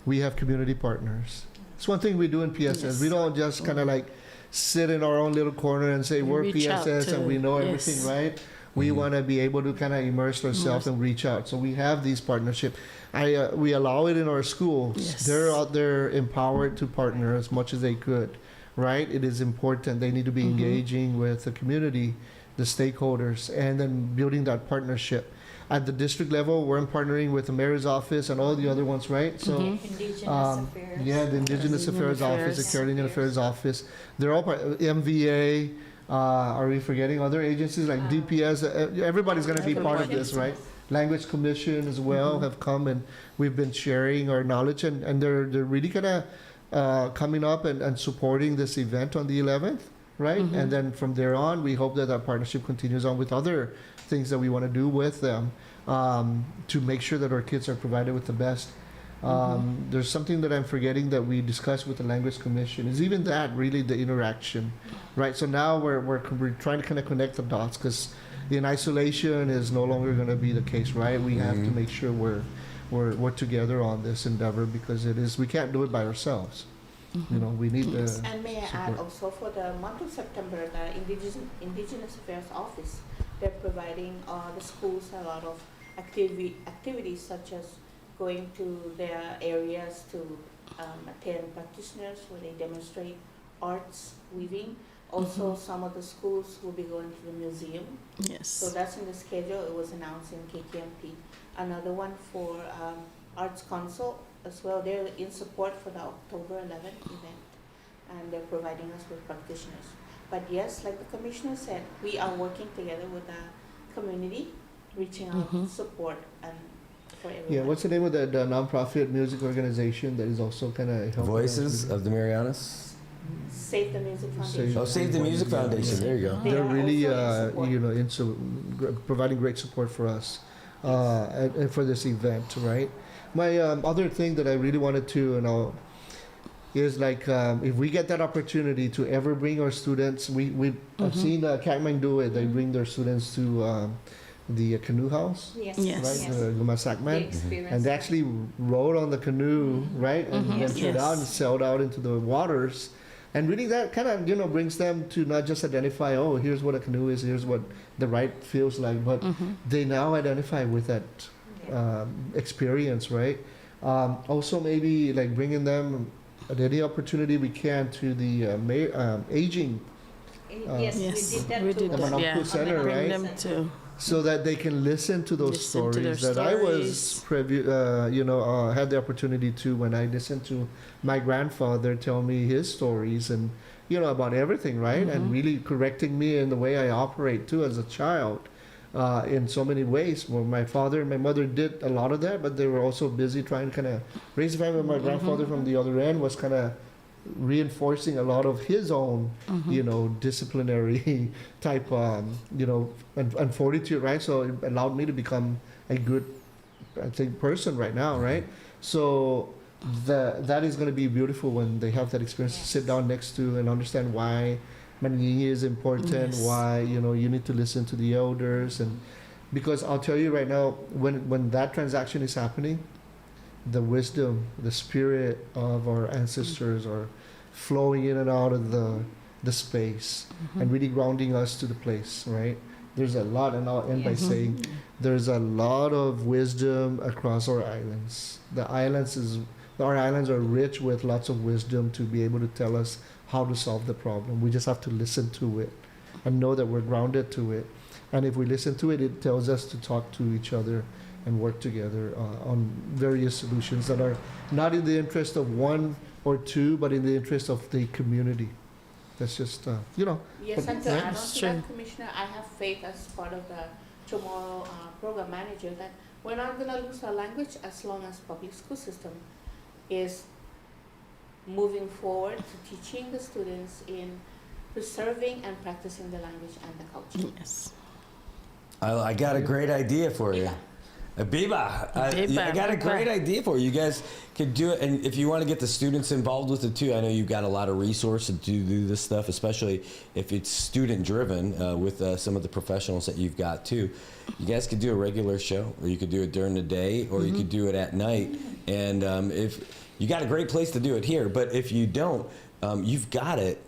We have community partners. It's one thing we do in PSS. Yes. We don't just kind of like sit in our own little corner and say, we're PSS and we know everything, right? We want to be able to kind of immerse ourselves and reach out. So we have these partnerships. We allow it in our schools. Yes. They're out there empowered to partner as much as they could. Right? It is important. They need to be engaging with the community, the stakeholders, and then building that partnership. At the district level, we're partnering with the mayor's office and all the other ones, right? So, Indigenous Affairs. Yeah, the Indigenous Affairs Office, the Carolinian Affairs Office. They're all part. MVA. Are we forgetting other agencies like DPS? Everybody's going to be part of this, right? Language Commission as well have come, and we've been sharing our knowledge, and they're really kind of coming up and supporting this event on the 11th, right? And then from there on, we hope that partnership continues on with other things that we want to do with them to make sure that our kids are provided with the best. There's something that I'm forgetting that we discussed with the Language Commission is even that, really, the interaction, right? So now we're trying to kind of connect the dots, because in isolation is no longer going to be the case, right? We have to make sure we're together on this endeavor, because we can't do it by ourselves. We need the And may I add also, for the month of September, the Indigenous Affairs Office, they're providing the schools a lot of activities such as going to their areas to attend practitioners where they demonstrate arts, weaving. Also, some of the schools will be going to the museum. Yes. So that's in the schedule. It was announced in KKMP. Another one for Arts Council as well. They're in support for the October 11th event, and they're providing us with practitioners. But yes, like the commissioner said, we are working together with the community, reaching out support and for everyone. Yeah, what's the name of the nonprofit music organization that is also kind of helping Voices of the Marianas? Save the Music Foundation. Save the Music Foundation. There you go. They're really, providing great support for us and for this event, right? My other thing that I really wanted to is like if we get that opportunity to ever bring our students, I've seen Catmang do it. They bring their students to the canoe house, right? The Gumasakman, and they actually rode on the canoe, right, and ventured out and sailed out into the waters. And really that kind of, brings them to not just identify, oh, here's what a canoe is, here's what the ride feels like, but they now identify with that experience, right? Also maybe like bringing them at any opportunity we can to the aging. Yes, we did that. Yeah, Center, bring right? them to. So that they can listen to those stories that I was had the opportunity to when I listened to my grandfather tell me his stories and about everything, right? And really correcting me in the way I operate too as a child in so many ways. Well, my father and my mother did a lot of that, but they were also busy trying to kind of raise a family. My grandfather from the other end was kind of reinforcing a lot of his own, disciplinary type, and fortitude, right? So it allowed me to become a good, I think, person right now, right? So that is going to be beautiful when they have that experience to sit down next to and understand why Manini is important, why, you need to listen to the elders. And because I'll tell you right now, when that transaction is happening, the wisdom, the spirit of our ancestors are flowing in and out of the space and really grounding us to the place, right? There's a lot, and I'll end by saying there's a lot of wisdom across our islands. Our islands are rich with lots of wisdom to be able to tell us how to solve the problem. We just have to listen to it and know that we're grounded to it. And if we listen to it, it tells us to talk to each other and work together on various solutions that are not in the interest of one or two, but in the interest of the community. That's just, Yes, and to right? add on to that, Commissioner, I have faith as part of the Tomorrow program manager that we're not going to lose our language as long as public school system is moving forward to teaching the students in preserving and practicing the language and the culture. Yes. I got a great idea for you. Biba, I got a great idea for you. You guys could do it, and if you want to get the students involved with it too, I know you've got a lot of resources to do this stuff, especially if it's student-driven with some of the professionals that you've got too. You guys could do a regular show, or you could do it during the day, or you could do it at night. And if you got a great place to do it here, but if you don't, you've got it.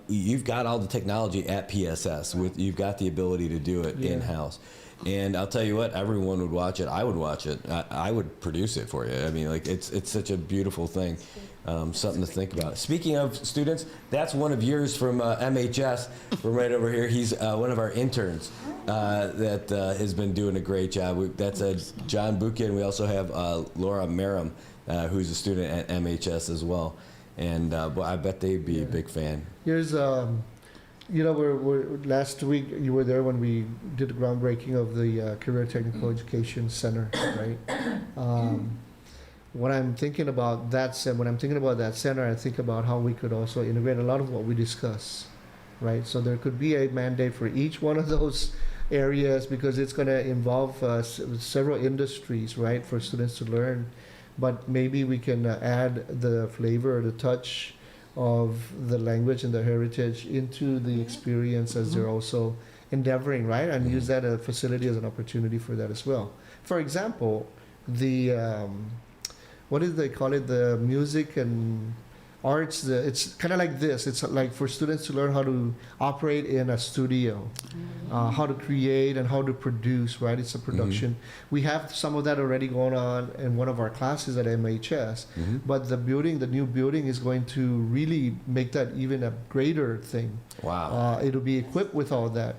You've got all the technology at PSS. You've got the ability to do it in-house. And I'll tell you what, everyone would watch it. I would watch it. I would produce it for you. I mean, like, it's such a beautiful thing, something to think about. Speaking of students, that's one of yours from MHS, from right over here. He's one of our interns that has been doing a great job. That's John Bukin. We also have Laura Merrim, who's a student at MHS as well. And I bet they'd be a big fan. Here's, we're last week you were there when we did the groundbreaking of the Career Technical Education Center, right? When I'm thinking about that center, I think about how we could also integrate a lot of what we discuss, right? So there could be a mandate for each one of those areas because it's going to involve several industries, right, for students to learn. But maybe we can add the flavor or the touch of the language and the heritage into the experience as they're also endeavoring, right? And use that facility as an opportunity for that as well. For example, the, what did they call it? The music and arts, it's kind of like this. It's like for students to learn how to operate in a studio, how to create and how to produce, right? It's a production. We have some of that already going on in one of our classes at MHS, but the new building is going to really make that even a greater thing. Wow. It'll be equipped with all that.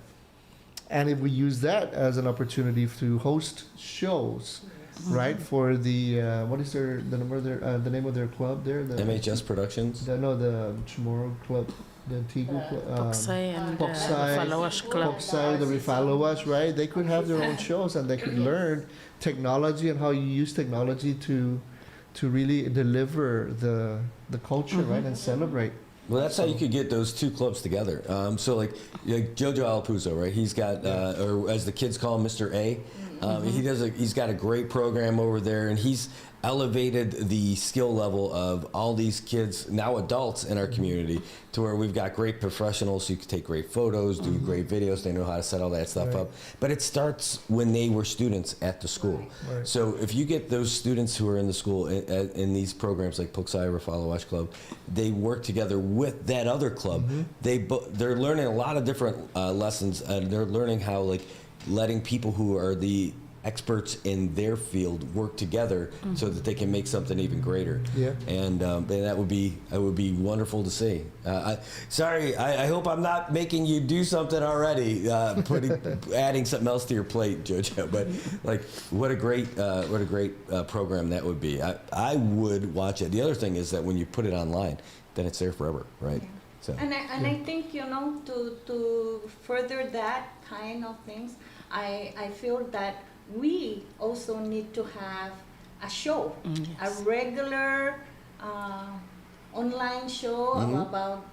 And if we use that as an opportunity to host shows, right, for the what is the name of their club there? The MHS Productions. The Chamorro Club, the Tigu Club, Poksai and Poksai, Refalawash Club. Poksai, the Refalawash, right? They could have their own shows and they could learn technology and how you use technology to really deliver the culture, right, and celebrate. Well, that's how you could get those two clubs together. So like Jojo Alpuzo, right? He's got, or as the kids call him, Mr. A. He's got a great program over there, and he's elevated the skill level of all these kids, now adults in our community, to where we've got great professionals who can take great photos, do great videos. They know how to set all that stuff up. But it starts when they were students at the school. Right. So if you get those students who are in the school in these programs like Poksai or Refalawash Club, they work together with that other club. They're learning a lot of different lessons, and they're learning how, like, letting people who are the experts in their field work together so that they can make something even greater. Yeah. And that would be wonderful to see. I hope I'm not making you do something already, adding something else to your plate, Jojo. But like, what a great program that would be. I would watch it. The other thing is that when you put it online, then it's there forever, right? So. And I think, to further that kind of things, I feel that we also need to have a show, a regular online show about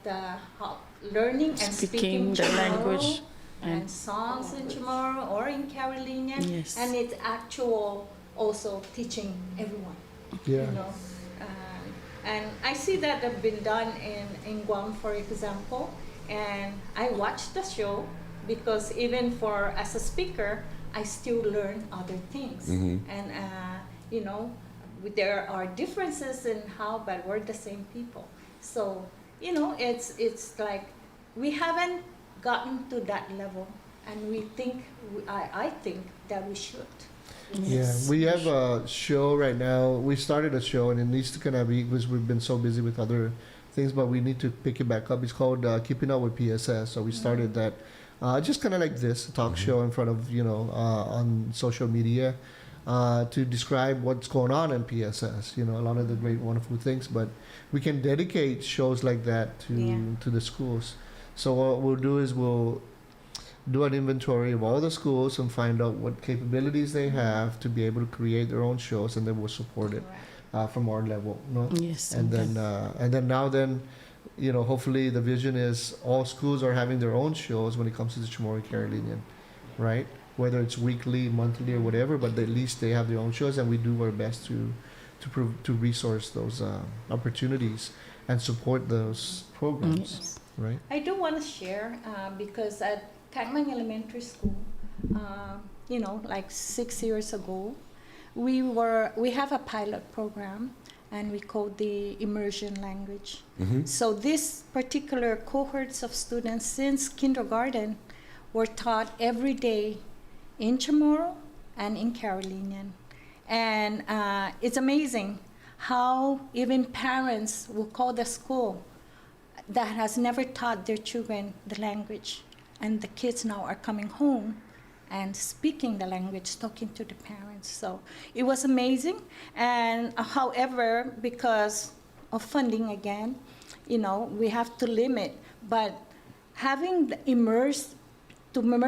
learning and speaking the language and songs in Chamorro or in Carolinian, and it's actual also teaching everyone. Yeah. And I see that have been done in Guam, for example, and I watch the show because even as a speaker, I still learn other things. And, there are differences in how, but we're the same people. So, it's like we haven't gotten to that level, and I think that we should. Yeah, we have a show right now. We started a show, and it needs to kind of be, because we've been so busy with other things, but we need to pick it back up. It's called Keeping Up with PSS. So we started that just kind of like this, a talk show in front of, on social media. to describe what's going on in PSS, a lot of the great, wonderful things. But we can dedicate shows like that to the schools. So what we'll do is we'll do an inventory of all the schools and find out what capabilities they have to be able to create their own shows, and then we'll support it from our level. No? Yes. And then hopefully the vision is all schools are having their own shows when it comes to the Chamorro Carolinian, right? Whether it's weekly, monthly, or whatever, but at least they have their own shows, and we do our best to resource those opportunities and support those programs, right? I do want to share because at Cagman Elementary School, like 6 years ago, we have a pilot program, and we call the immersion language. So this particular cohorts of students since kindergarten were taught every day in Chamorro and in Carolinian. And it's amazing how even parents will call the school that has never taught their children the language. And the kids now are coming home and speaking the language, talking to the parents. So it was amazing. And however, because of funding again, we have to limit. But having immerse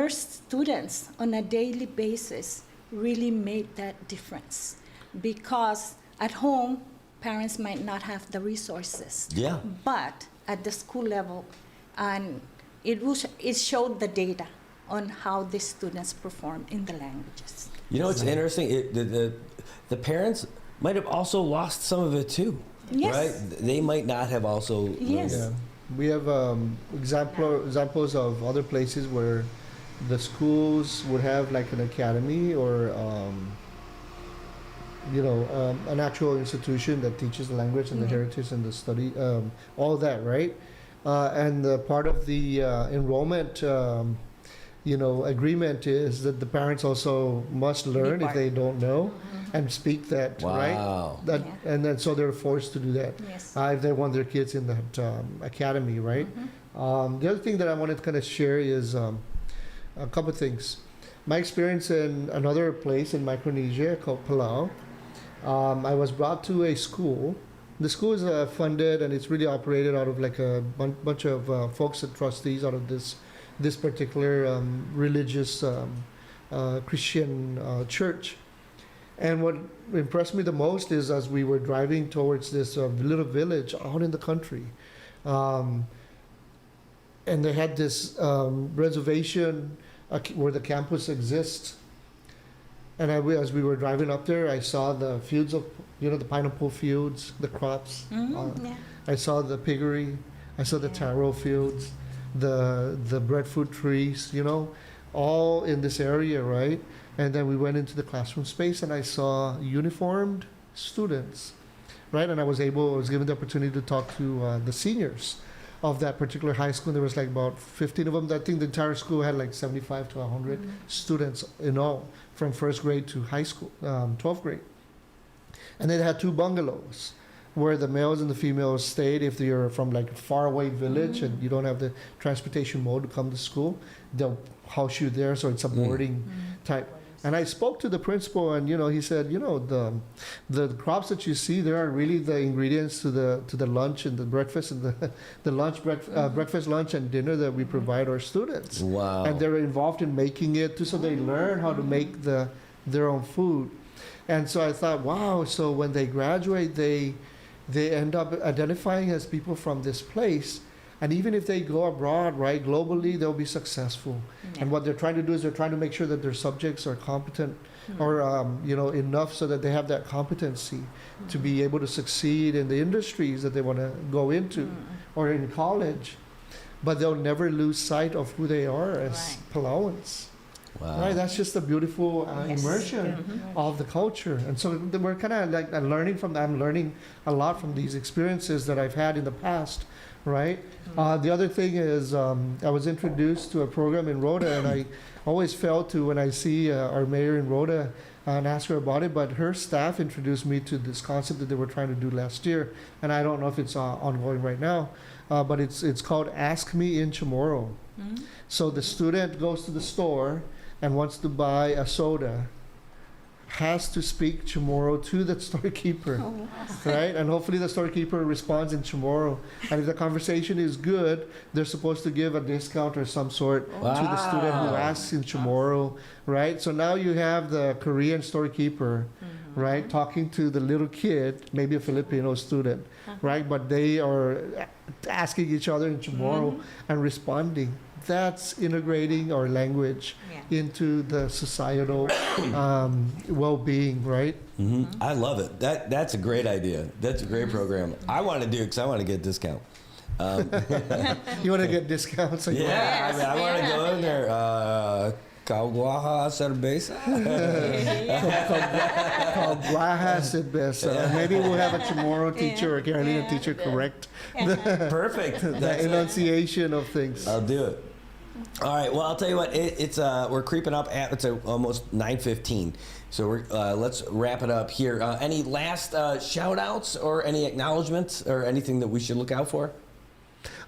students on a daily basis really made that difference. Because at home, parents might not have the resources. Yeah. But at the school level, and it showed the data on how the students perform in the languages. It's interesting. The parents might have also lost some of it too, right? They might not have also. Yes. Yeah. We have examples of other places where the schools would have like an academy or an actual institution that teaches the language and the heritage and the study, all that, right? And part of the enrollment, agreement is that the parents also must learn if they don't know and speak that, right? And then so they're forced to do that if they want their kids in that academy, right? The other thing that I wanted to kind of share is a couple of things. My experience in another place in Micronesia called Palau, I was brought to a school. The school is funded and it's really operated out of like a bunch of folks and trustees out of this particular religious Christian church. And what impressed me the most is as we were driving towards this little village out in the country, and they had this reservation where the campus exists. And as we were driving up there, I saw the fields of, the pineapple fields, the crops. I saw the piggery. I saw the taro fields, the breadfruit trees, all in this area, right? And then we went into the classroom space and I saw uniformed students, right? And I was given the opportunity to talk to the seniors of that particular high school. There was like about 15 of them. I think the entire school had like 75 to 100 students in all, from first grade to high school, 12th grade. And they had 2 bungalows where the males and the females stayed. If you're from like a faraway village and you don't have the transportation mode to come to school, they'll house you there. So it's a boarding type. And I spoke to the principal, and he said, the crops that you see there are really the ingredients to the lunch and the breakfast and the breakfast, lunch, and dinner that we provide our students. Wow! And they're involved in making it too, so they learn how to make their own food. And so I thought, wow! So when they graduate, they end up identifying as people from this place. And even if they go abroad, right, globally, they'll be successful. Yeah. And what they're trying to do is they're trying to make sure that their subjects are competent or, enough so that they have that competency to be able to succeed in the industries that they want to go into or in college. But they'll never lose sight of who they are as Palauans. Wow. Right, that's just a beautiful immersion of the culture. And so we're kind of like learning from that. I'm learning a lot from these experiences that I've had in the past. Right. The other thing is I was introduced to a program in Rhoda, and I always fail to when I see our mayor in Rhoda and ask her about it. But her staff introduced me to this concept that they were trying to do last year, and I don't know if it's ongoing right now. But it's called Ask Me in Chamorro. So the student goes to the store and wants to buy a soda. has to speak Chamorro to the storekeeper, right? And hopefully the storekeeper responds in Chamorro. And if the conversation is good, they're supposed to give a discount or some sort to the student who asks in Chamorro, right? So now you have the Korean storekeeper, right, talking to the little kid, maybe a Filipino student, right? But they are asking each other in Chamorro and responding. That's integrating our language into the societal well-being, right? I love it. That's a great idea. That's a great program. I want to do it because I want to get a discount. You want to get discounts? Like Yeah, I mean, I want to go in there. Caguaja cerveza. Caguaja cerveza. Maybe we'll have a Chamorro teacher or a Carolina teacher correct Perfect. the enunciation of things. I'll do it. All right. Well, I'll tell you what. It's we're creeping up at almost 9:15. So let's wrap it up here. Any last shout outs or any acknowledgments or anything that we should look out for?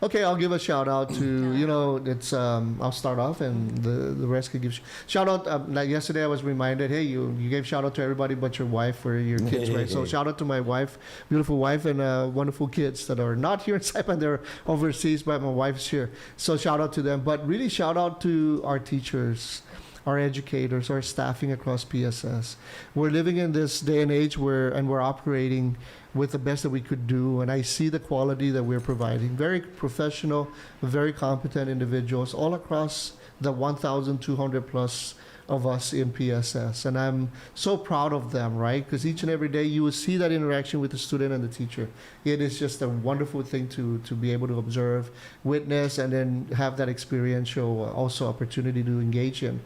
Okay, I'll give a shout out to, it's, I'll start off and the rest can give shout out. Like yesterday I was reminded, hey, you gave shout out to everybody but your wife or your kids, right? So shout out to my wife, beautiful wife, and wonderful kids that are not here in Saipan, they're overseas, but my wife's here. So shout out to them, but really shout out to our teachers, our educators, our staffing across PSS. We're living in this day and age and we're operating with the best that we could do, and I see the quality that we're providing. Very professional, very competent individuals all across the 1,200 plus of us in PSS, and I'm so proud of them, right? Because each and every day you will see that interaction with the student and the teacher. It is just a wonderful thing to be able to observe, witness, and then have that experiential also opportunity to engage in.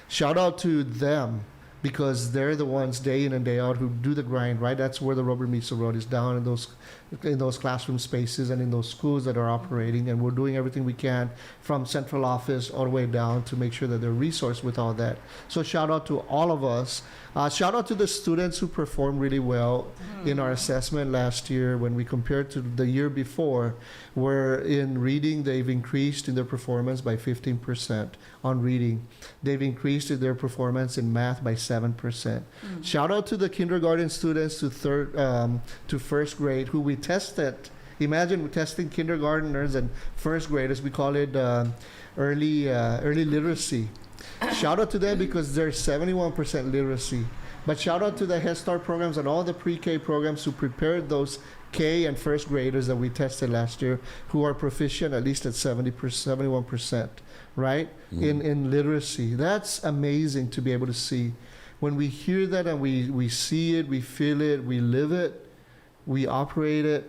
Shout out to them, because they're the ones day in and day out who do the grind, right? That's where the rubber meets the road, is down in those classroom spaces and in those schools that are operating, and we're doing everything we can from central office all the way down to make sure that they're resourced with all that. So shout out to all of us. Shout out to the students who performed really well in our assessment last year when we compared to the year before, where in reading they've increased in their performance by 15% on reading. They've increased in their performance in math by 7%. Shout out to the kindergarten students to first grade who we tested. Imagine we're testing kindergarteners and first graders. We call it early literacy. Shout out to them because they're 71% literacy. But shout out to the Head Start programs and all the pre-K programs who prepared those K and first graders that we tested last year, who are proficient at least at 71%, right? In literacy. That's amazing to be able to see. When we hear that and we see it, we feel it, we live it, we operate it,